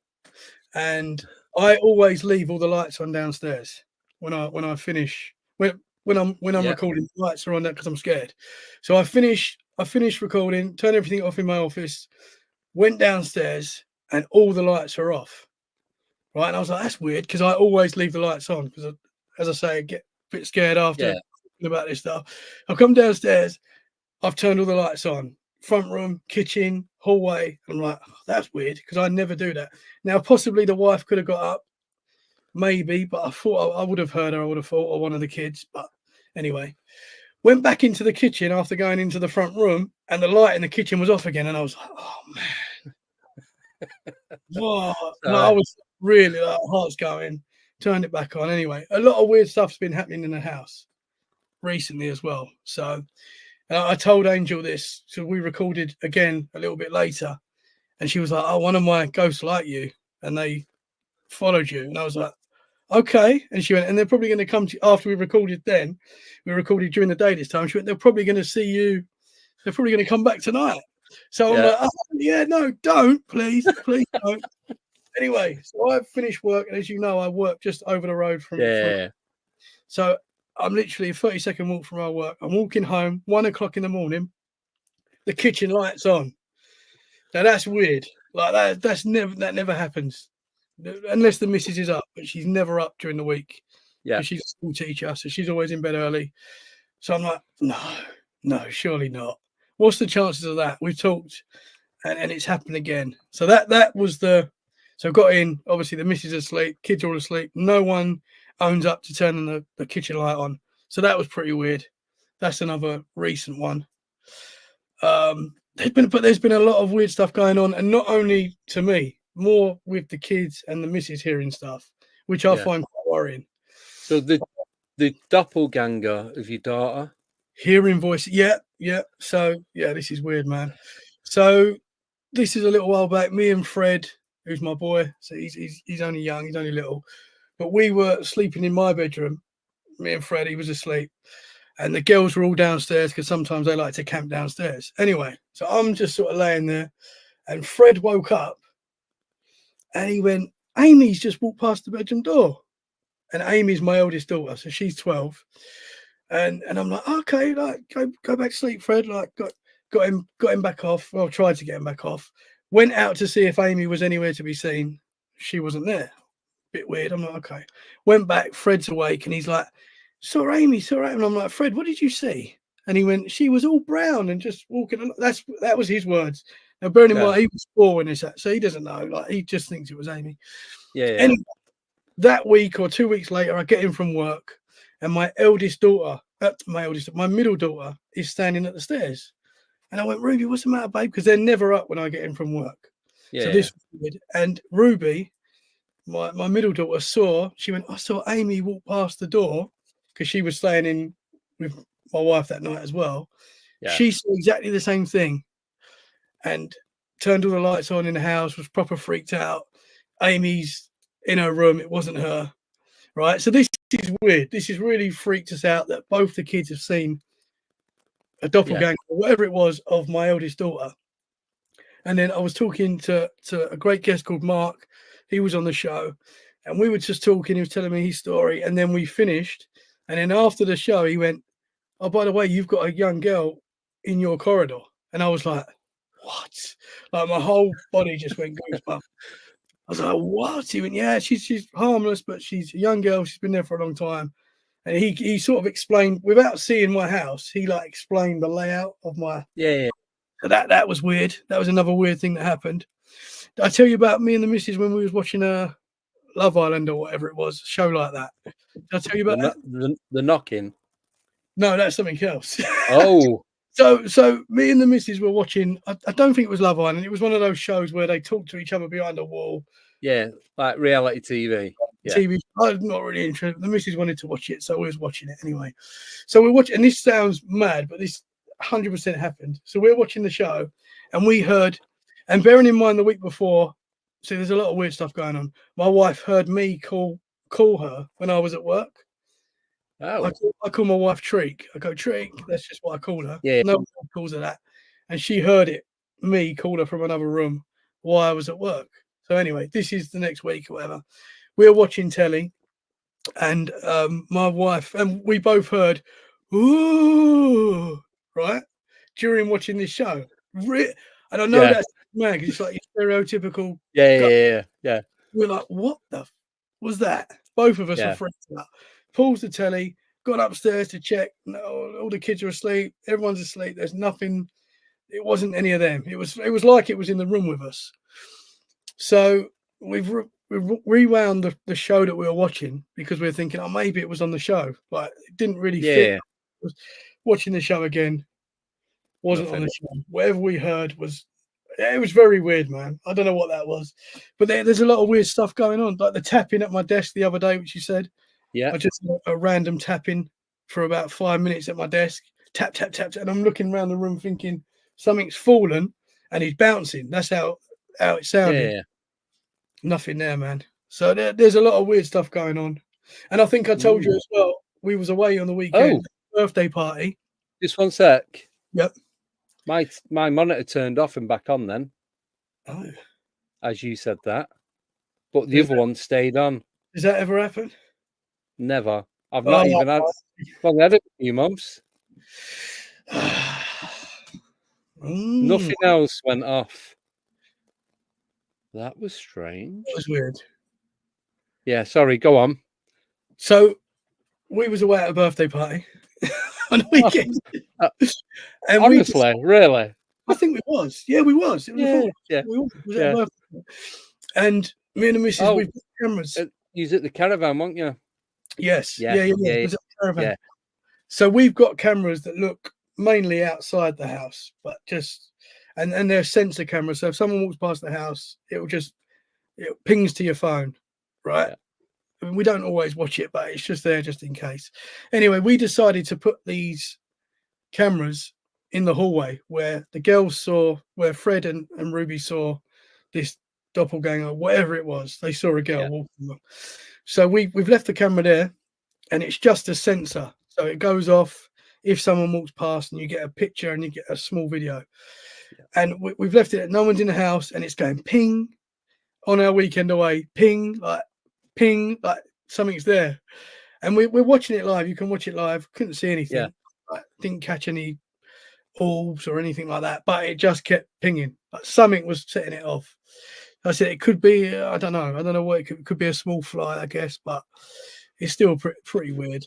and I always leave all the lights on downstairs when I finish. When I'm recording, the lights are on there because I'm scared. So I finished recording, turned everything off in my office, went downstairs, and all the lights are off. Right, and I was like, that's weird because I always leave the lights on because, as I say, I get a bit scared after thinking about this stuff. I've come downstairs, I've turned all the lights on, front room, kitchen, hallway. I'm like, oh, that's weird because I never do that. Now, possibly the wife could have got up, maybe, but I thought I would have heard her. I would have thought, or one of the kids. But anyway, went back into the kitchen after going into the front room, and the light in the kitchen was off again. And I was like, oh man, what? No, I was really like, heart's going. Turned it back on. Anyway, a lot of weird stuff's been happening in the house recently as well. So I told Angel this. So we recorded again a little bit later, and she was like, "Oh, one of my ghosts like you, and they followed you." And I was like, "Okay." And she went, "And they're probably going to come to you after we recorded. Then we recorded during the day this time." She went, "They're probably going to see you. They're probably going to come back tonight." So I'm like, "Oh, yeah, no, don't, please don't." Anyway, so I finished work, and as you know, I work just over the road from. So I'm literally a 30-second walk from our work. I'm walking home, 1 o'clock in the morning. The kitchen lights on. Now that's weird. Like that never happens, unless the missus is up. But she's never up during the week. Yeah, she's a school teacher, so she's always in bed early. So I'm like, no, surely not. What's the chances of that? We've talked, and it's happened again. So that was the. So got in. Obviously, the missus is asleep. Kids are all asleep. No one owns up to turning the kitchen light on. So that was pretty weird. That's another recent one. There's been a lot of weird stuff going on, and not only to me, more with the kids and the missus hearing stuff, which I find quite worrying. So the doppelganger of your daughter, hearing voices, yeah. So this is weird, man. So this is a little while back. Me and Fred, who's my boy, so he's only young, he's only little, but we were sleeping in my bedroom. Me and Fred, he was asleep. And the girls were all downstairs because sometimes they like to camp downstairs. Anyway, so I'm just sort of laying there, and Fred woke up and he went, Amy's just walked past the bedroom door. And Amy's my eldest daughter, so she's 12. And I'm like, okay, like go back to sleep, Fred. Like got him back off. Well, tried to get him back off. Went out to see if Amy was anywhere to be seen. She wasn't there. Bit weird. I'm like, okay. Went back, Fred's awake, and he's like, saw Amy. And I'm like, Fred, what did you see? And he went, she was all brown and just walking along. That was his words. Now, bearing in mind, he was 4 when this, so he doesn't know. Like, he just thinks it was Amy. Yeah. Anyway, that week or 2 weeks later, I get in from work, and my middle daughter is standing at the stairs. And I went, Ruby, what's the matter, babe? Because they're never up when I get in from work. Yeah. So this was weird. And Ruby, my middle daughter, she went, I saw Amy walk past the door because she was staying in with my wife that night as well. Yeah. She saw exactly the same thing and turned all the lights on in the house, was proper freaked out. Amy's in her room. It wasn't her. Right. So this is weird. This has really freaked us out that both the kids have seen a doppelganger, or whatever it was, of my eldest daughter. And then I was talking to a great guest called Mark. He was on the show, and we were just talking. He was telling me his story, and then we finished. And then after the show, he went, oh, by the way, you've got a young girl in your corridor. And I was like, what? Like, my whole body just went goosebumps. I was like, what? He went, yeah, she's harmless, but she's a young girl. She's been there for a long time. And he sort of explained, without seeing my house, he like explained the layout of my. Yeah. So that was weird. That was another weird thing that happened. Did I tell you about me and the missus when we was watching Love Island or whatever it was, a show like that? Did I tell you about that? The knocking. No, that's something else. Oh. So me and the missus were watching. I don't think it was Love Island. It was one of those shows where they talk to each other behind a wall. Yeah, like reality TV. Yeah. TV. I'm not really interested. The missus wanted to watch it, so we was watching it anyway. So we're watching, and this sounds mad, but this 100% happened. So we're watching the show, and we heard, and bearing in mind the week before, see, there's a lot of weird stuff going on. My wife heard me call her when I was at work. Oh. I call my wife Treek. I go, Treek. That's just what I call her. Yeah. No one calls her that. And she heard it, me call her from another room while I was at work. So anyway, this is the next week or whatever. We're watching telly, and my wife, and we both heard, ooh, right, during watching this show. And I know that's mad because it's like your stereotypical. Yeah. We're like, what the was that? Both of us were freaked out. Paused the telly, got upstairs to check. No, all the kids are asleep. Everyone's asleep. There's nothing. It wasn't any of them. It was like it was in the room with us. So we've rewound the show that we were watching because we were thinking, oh, maybe it was on the show. Like, it didn't really fit. Watching the show again, wasn't on the show. Whatever we heard was very weird, man. I don't know what that was. But there's a lot of weird stuff going on. Like the tapping at my desk the other day, which you said. Yeah. I just a random tapping for about 5 minutes at my desk. Tap, tap, tap. And I'm looking around the room thinking something's fallen and he's bouncing. That's how it sounded. Yeah. Nothing there, man. So there's a lot of weird stuff going on. And I think I told you as well, we was away on the weekend, birthday party. Just one sec. Yep. My monitor turned off and back on then. Oh. As you said that. But the other one stayed on. Does that ever happen? Never. I've not even had. Well, I had it a few months. Nothing else went off. That was strange. That was weird. Yeah, sorry, go on. So we was away at a birthday party on the weekend. And honestly, really? I think we was. Yeah, we was. It was we was at a birthday. And me and the missus, we've got cameras. You was at the caravan, weren't you? Yes. Yeah. Yeah. It was at the caravan. Yeah. So we've got cameras that look mainly outside the house, but just and they're sensor cameras. So if someone walks past the house, it pings to your phone, right? Yeah. I mean, we don't always watch it, but it's just there just in case. Anyway, we decided to put these cameras in the hallway where the girls saw, where Fred and Ruby saw this doppelganger, whatever it was. They saw a girl walking along. So we've left the camera there, and it's just a sensor. So it goes off if someone walks past, and you get a picture and you get a small video. And we've left it. No one's in the house, and it's going ping on our weekend away, ping, like something's there. And we're watching it live. You can watch it live. Couldn't see anything. Yeah. Like, didn't catch any orbs or anything like that, but it just kept pinging. Like something was setting it off. I said it could be, I don't know what it could be, a small fly, I guess, but it's still pretty weird.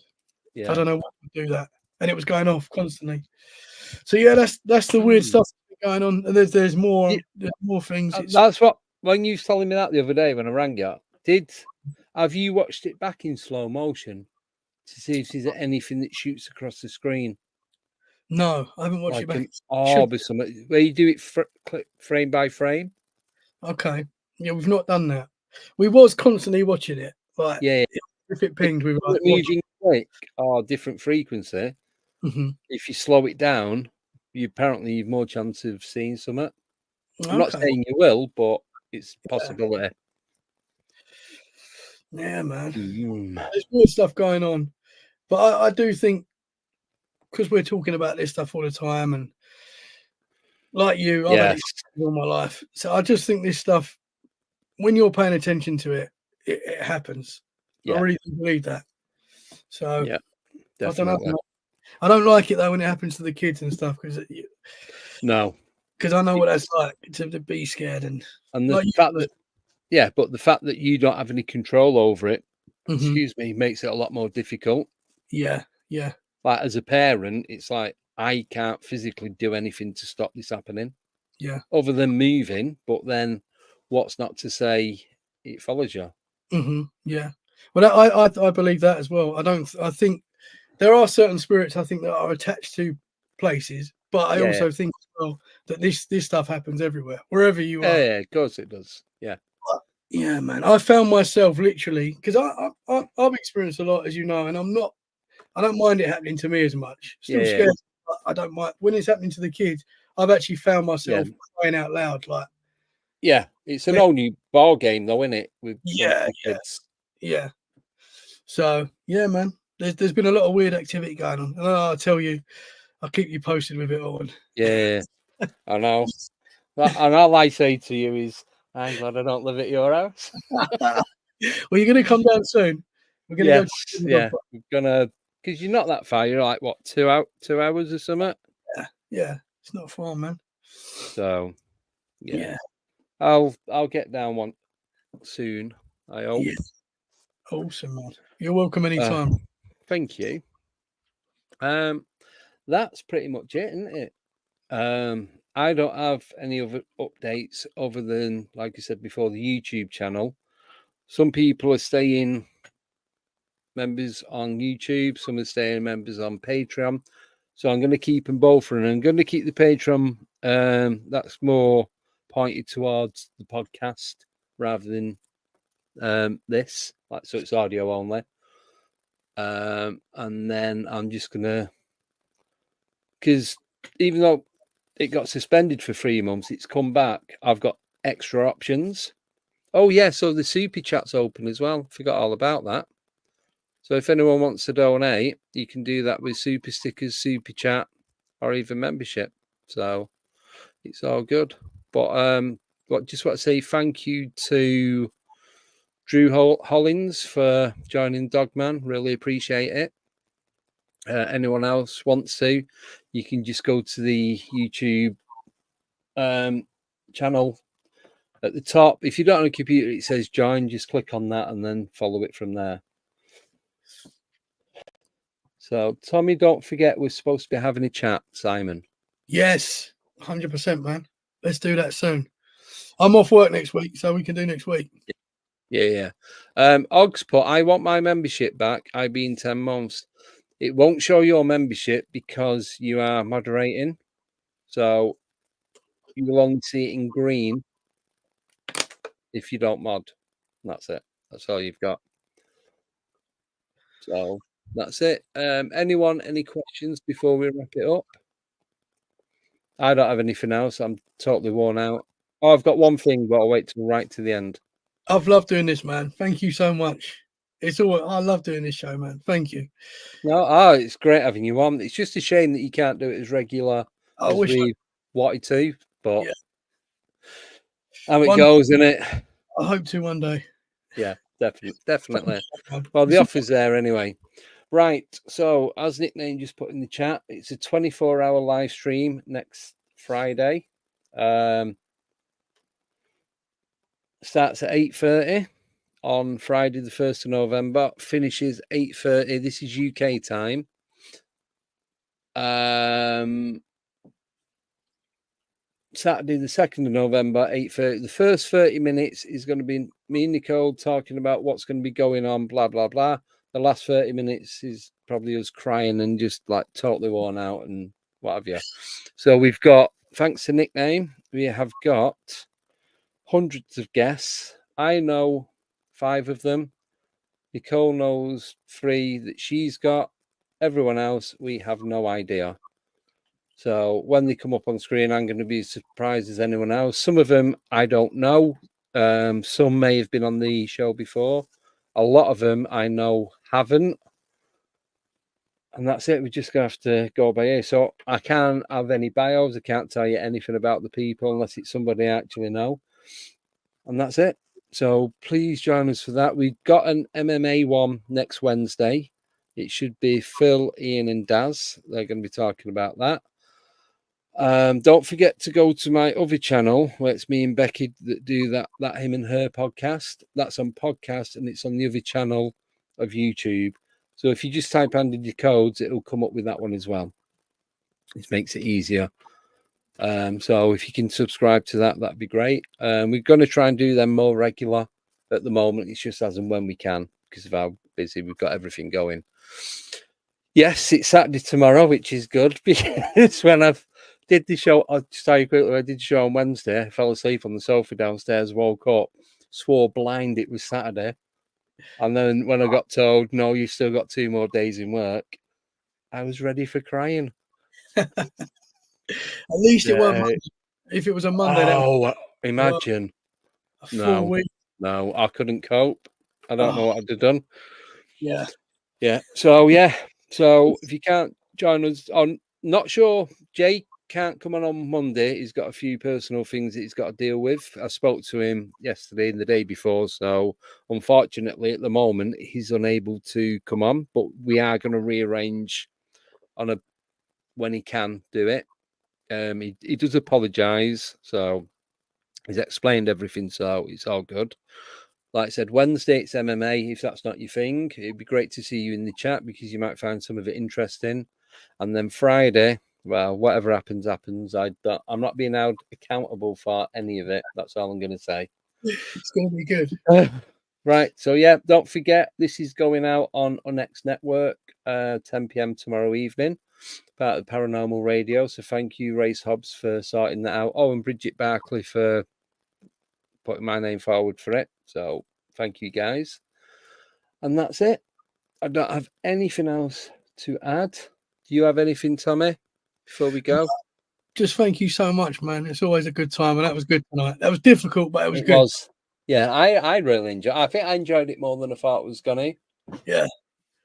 Yeah. I don't know what would do that. And it was going off constantly. So yeah, that's the weird stuff going on. And there's more things. That's what, when you was telling me that the other day when I rang you, have you watched it back in slow motion to see if there's anything that shoots across the screen? No, I haven't watched it back. An orb or something, where you do it frame by frame. Okay. Yeah, we've not done that. We was constantly watching it. Like, yeah. If it pinged, we were like, moving quick or different frequency. Mm-hmm. If you slow it down, you've more chance of seeing something. I'm not saying you will, but it's a possibility. Yeah, man. There's weird stuff going on. But I do think, because we're talking about this stuff all the time, and like you, I've had it all my life. So I just think this stuff, when you're paying attention to it, it happens. Yeah. I really do believe that. So yeah, I don't know. I don't like it though when it happens to the kids and stuff, because because I know what that's like to be scared and the like fact that but the fact that you don't have any control over it, excuse me, makes it a lot more difficult. Yeah. Like as a parent, it's like I can't physically do anything to stop this happening. Yeah. Other than moving, but then what's not to say it follows you? Yeah. Well, I believe that as well. I think there are certain spirits I think that are attached to places, but I also think as well that this stuff happens everywhere, wherever you are. Yeah, of course it does. Yeah. Yeah, man. I found myself literally, because I've experienced a lot, as you know, and I don't mind it happening to me as much. Still scared, but I don't mind when it's happening to the kids. I've actually found myself crying out loud, like. Yeah, it's an all new ball game, though, isn't it? With kids. Yeah. So yeah, man. There's been a lot of weird activity going on, and I'll tell you, I'll keep you posted with it all. Yeah, I know. And all I say to you is, I'm glad I don't live at your house. Well, you're going to come down soon. We're going to go. We're gonna, because you're not that far. You're like what, 2 hours or something? Yeah. It's not far, man. So yeah. I'll get down one soon, I hope. Yeah. Awesome, man. You're welcome anytime. Thank you. That's pretty much it, isn't it? I don't have any other updates other than, like I said before, the YouTube channel. Some people are staying members on YouTube, some are staying members on Patreon. So I'm going to keep them both running. I'm going to keep the Patreon that's more pointed towards the podcast rather than this, like, so it's audio only. And then I'm just gonna, because even though it got suspended for 3 months, it's come back. I've got extra options. Oh yeah, so the super chat's open as well. Forgot all about that. So if anyone wants to donate, you can do that with super stickers, super chat, or even membership. So it's all good. But just want to say thank you to Drew Hollins for joining Dogman. Really appreciate it. Anyone else wants to, you can just go to the YouTube channel at the top. If you don't have a computer, it says join. Just click on that and then follow it from there. So, Tommy, don't forget we're supposed to be having a chat, Simon. Yes, 100%, man. Let's do that soon. I'm off work next week, so we can do next week. Yeah. Oggs put, I want my membership back. I've been 10 months. It won't show your membership because you are moderating. So you will only see it in green if you don't mod. That's it. That's all you've got. So that's it. Anyone, any questions before we wrap it up? I don't have anything else. I'm totally worn out. Oh, I've got one thing, but I'll wait till right to the end. I've loved doing this, man. Thank you so much. I love doing this show, man. Thank you. No, it's great having you on. It's just a shame that you can't do it as regular as we wanted to, but how it goes, isn't it? I hope to one day. Yeah, definitely. Well, the offer's there anyway. Right. So, as Nickname just put in the chat, it's a 24-hour live stream next Friday. Starts at 8:30 on Friday, the 1st of November. Finishes 8:30. This is UK time. Saturday, the 2nd of November, 8:30. The first 30 minutes is going to be me and Nicole talking about what's going to be going on, blah, blah, blah. The last 30 minutes is probably us crying and just like totally worn out and what have you. So we've got, thanks to Nickname, we have got hundreds of guests. I know 5 of them. Nicole knows 3 that she's got. Everyone else, we have no idea. So when they come up on screen, I'm going to be as surprised as anyone else. Some of them I don't know. Some may have been on the show before. A lot of them I know haven't. And that's it. We're just going to have to go by ear. So I can't have any bios. I can't tell you anything about the people unless it's somebody I actually know. And that's it. So please join us for that. We've got an MMA one next Wednesday. It should be Phil, Ian, and Daz. They're going to be talking about that. Don't forget to go to my other channel where it's me and Becky that do that him and her podcast. That's on podcast and it's on the other channel of YouTube. So if you just type in your codes, it'll come up with that one as well. It makes it easier. So if you can subscribe to that, that'd be great. We're going to try and do them more regular at the moment. It's just as and when we can because of how busy we've got everything going. Yes, it's Saturday tomorrow, which is good because when I've did the show, I'll just tell you quickly, I did the show on Wednesday. I fell asleep on the sofa downstairs, woke up, swore blind it was Saturday. And then when I got told, no, you've still got 2 more days in work, I was ready for crying. At least it wasn't Monday. If it was a Monday, imagine. A full week. No, I couldn't cope. I don't know what I'd have done. Yeah. Yeah. So, if you can't join us on, not sure, Jay can't come on Monday. He's got a few personal things that he's got to deal with. I spoke to him yesterday and the day before. So, unfortunately, at the moment, he's unable to come on, but we are going to rearrange when he can do it. He does apologise. So, he's explained everything. So, it's all good. Like I said, Wednesday, it's MMA. If that's not your thing, it'd be great to see you in the chat because you might find some of it interesting. And then Friday, well, whatever happens. I'm not being held accountable for any of it. That's all I'm going to say. It's going to be good. Right. So, yeah, don't forget, this is going out on Next Network, 10 p.m. tomorrow evening, part of Paranormal Radio. So thank you, Race Hobbs, for sorting that out. Oh, and Bridget Barkley for putting my name forward for it. So thank you, guys. And that's it. I don't have anything else to add. Do you have anything, Tommy, before we go? Just thank you so much, man. It's always a good time, and that was good tonight. That was difficult, but it was good. Yeah, I really enjoyed it. I think I enjoyed it more than I thought it was going to. Yeah.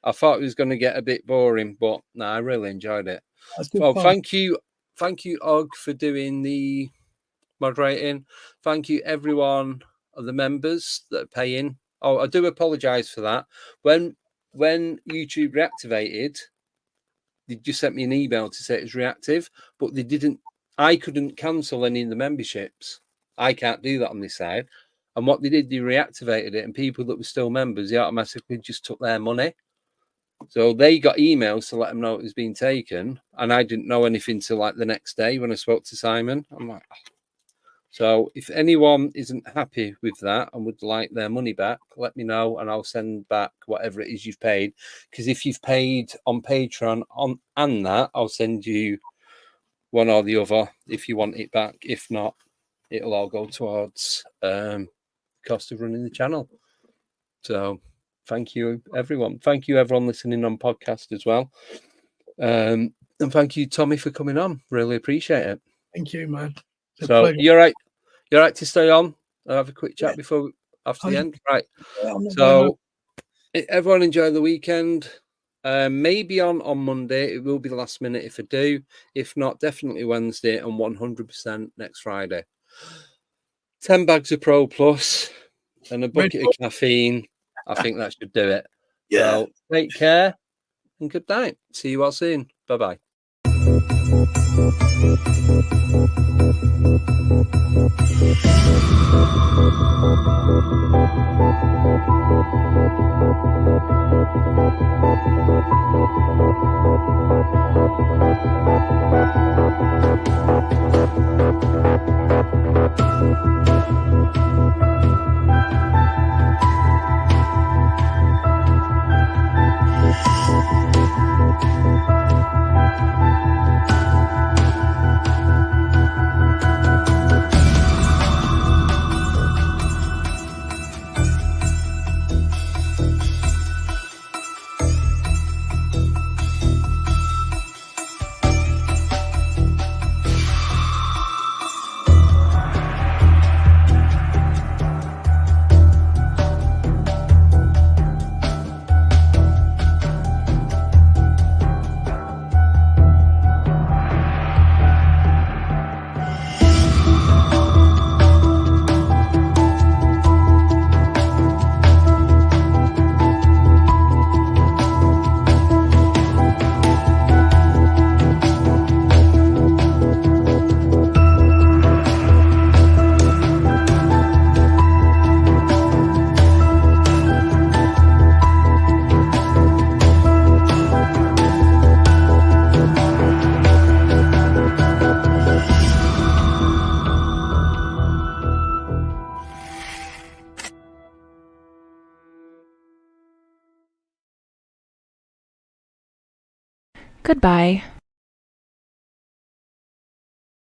I thought it was going to get a bit boring, but no, I really enjoyed it. Well, thank you, Og, for doing the moderating. Thank you, everyone of the members that are paying. Oh, I do apologise for that. When YouTube reactivated, they just sent me an email to say it was reactive, but they didn't. I couldn't cancel any of the memberships. I can't do that on this side. And what they did, they reactivated it, and people that were still members, they automatically just took their money. So they got emails to let them know it was being taken, and I didn't know anything till like the next day when I spoke to Simon. I'm like, oh. So if anyone isn't happy with that and would like their money back, let me know and I'll send back whatever it is you've paid. Because if you've paid on Patreon and that, I'll send you one or the other if you want it back. If not, it'll all go towards cost of running the channel. So thank you, everyone. Thank you, everyone listening on podcast as well. And thank you, Tommy, for coming on. Really appreciate it. Thank you, man. So you're right. You're right to stay on. I'll have a quick chat after the end. Right. So everyone enjoy the weekend. Maybe on Monday. It will be last minute if I do. If not, definitely Wednesday and 100% next Friday. 10 bags of Pro Plus. and a bucket of caffeine. I think that should do it. Yeah. So take care and good night. See you all soon. Bye bye. Goodbye.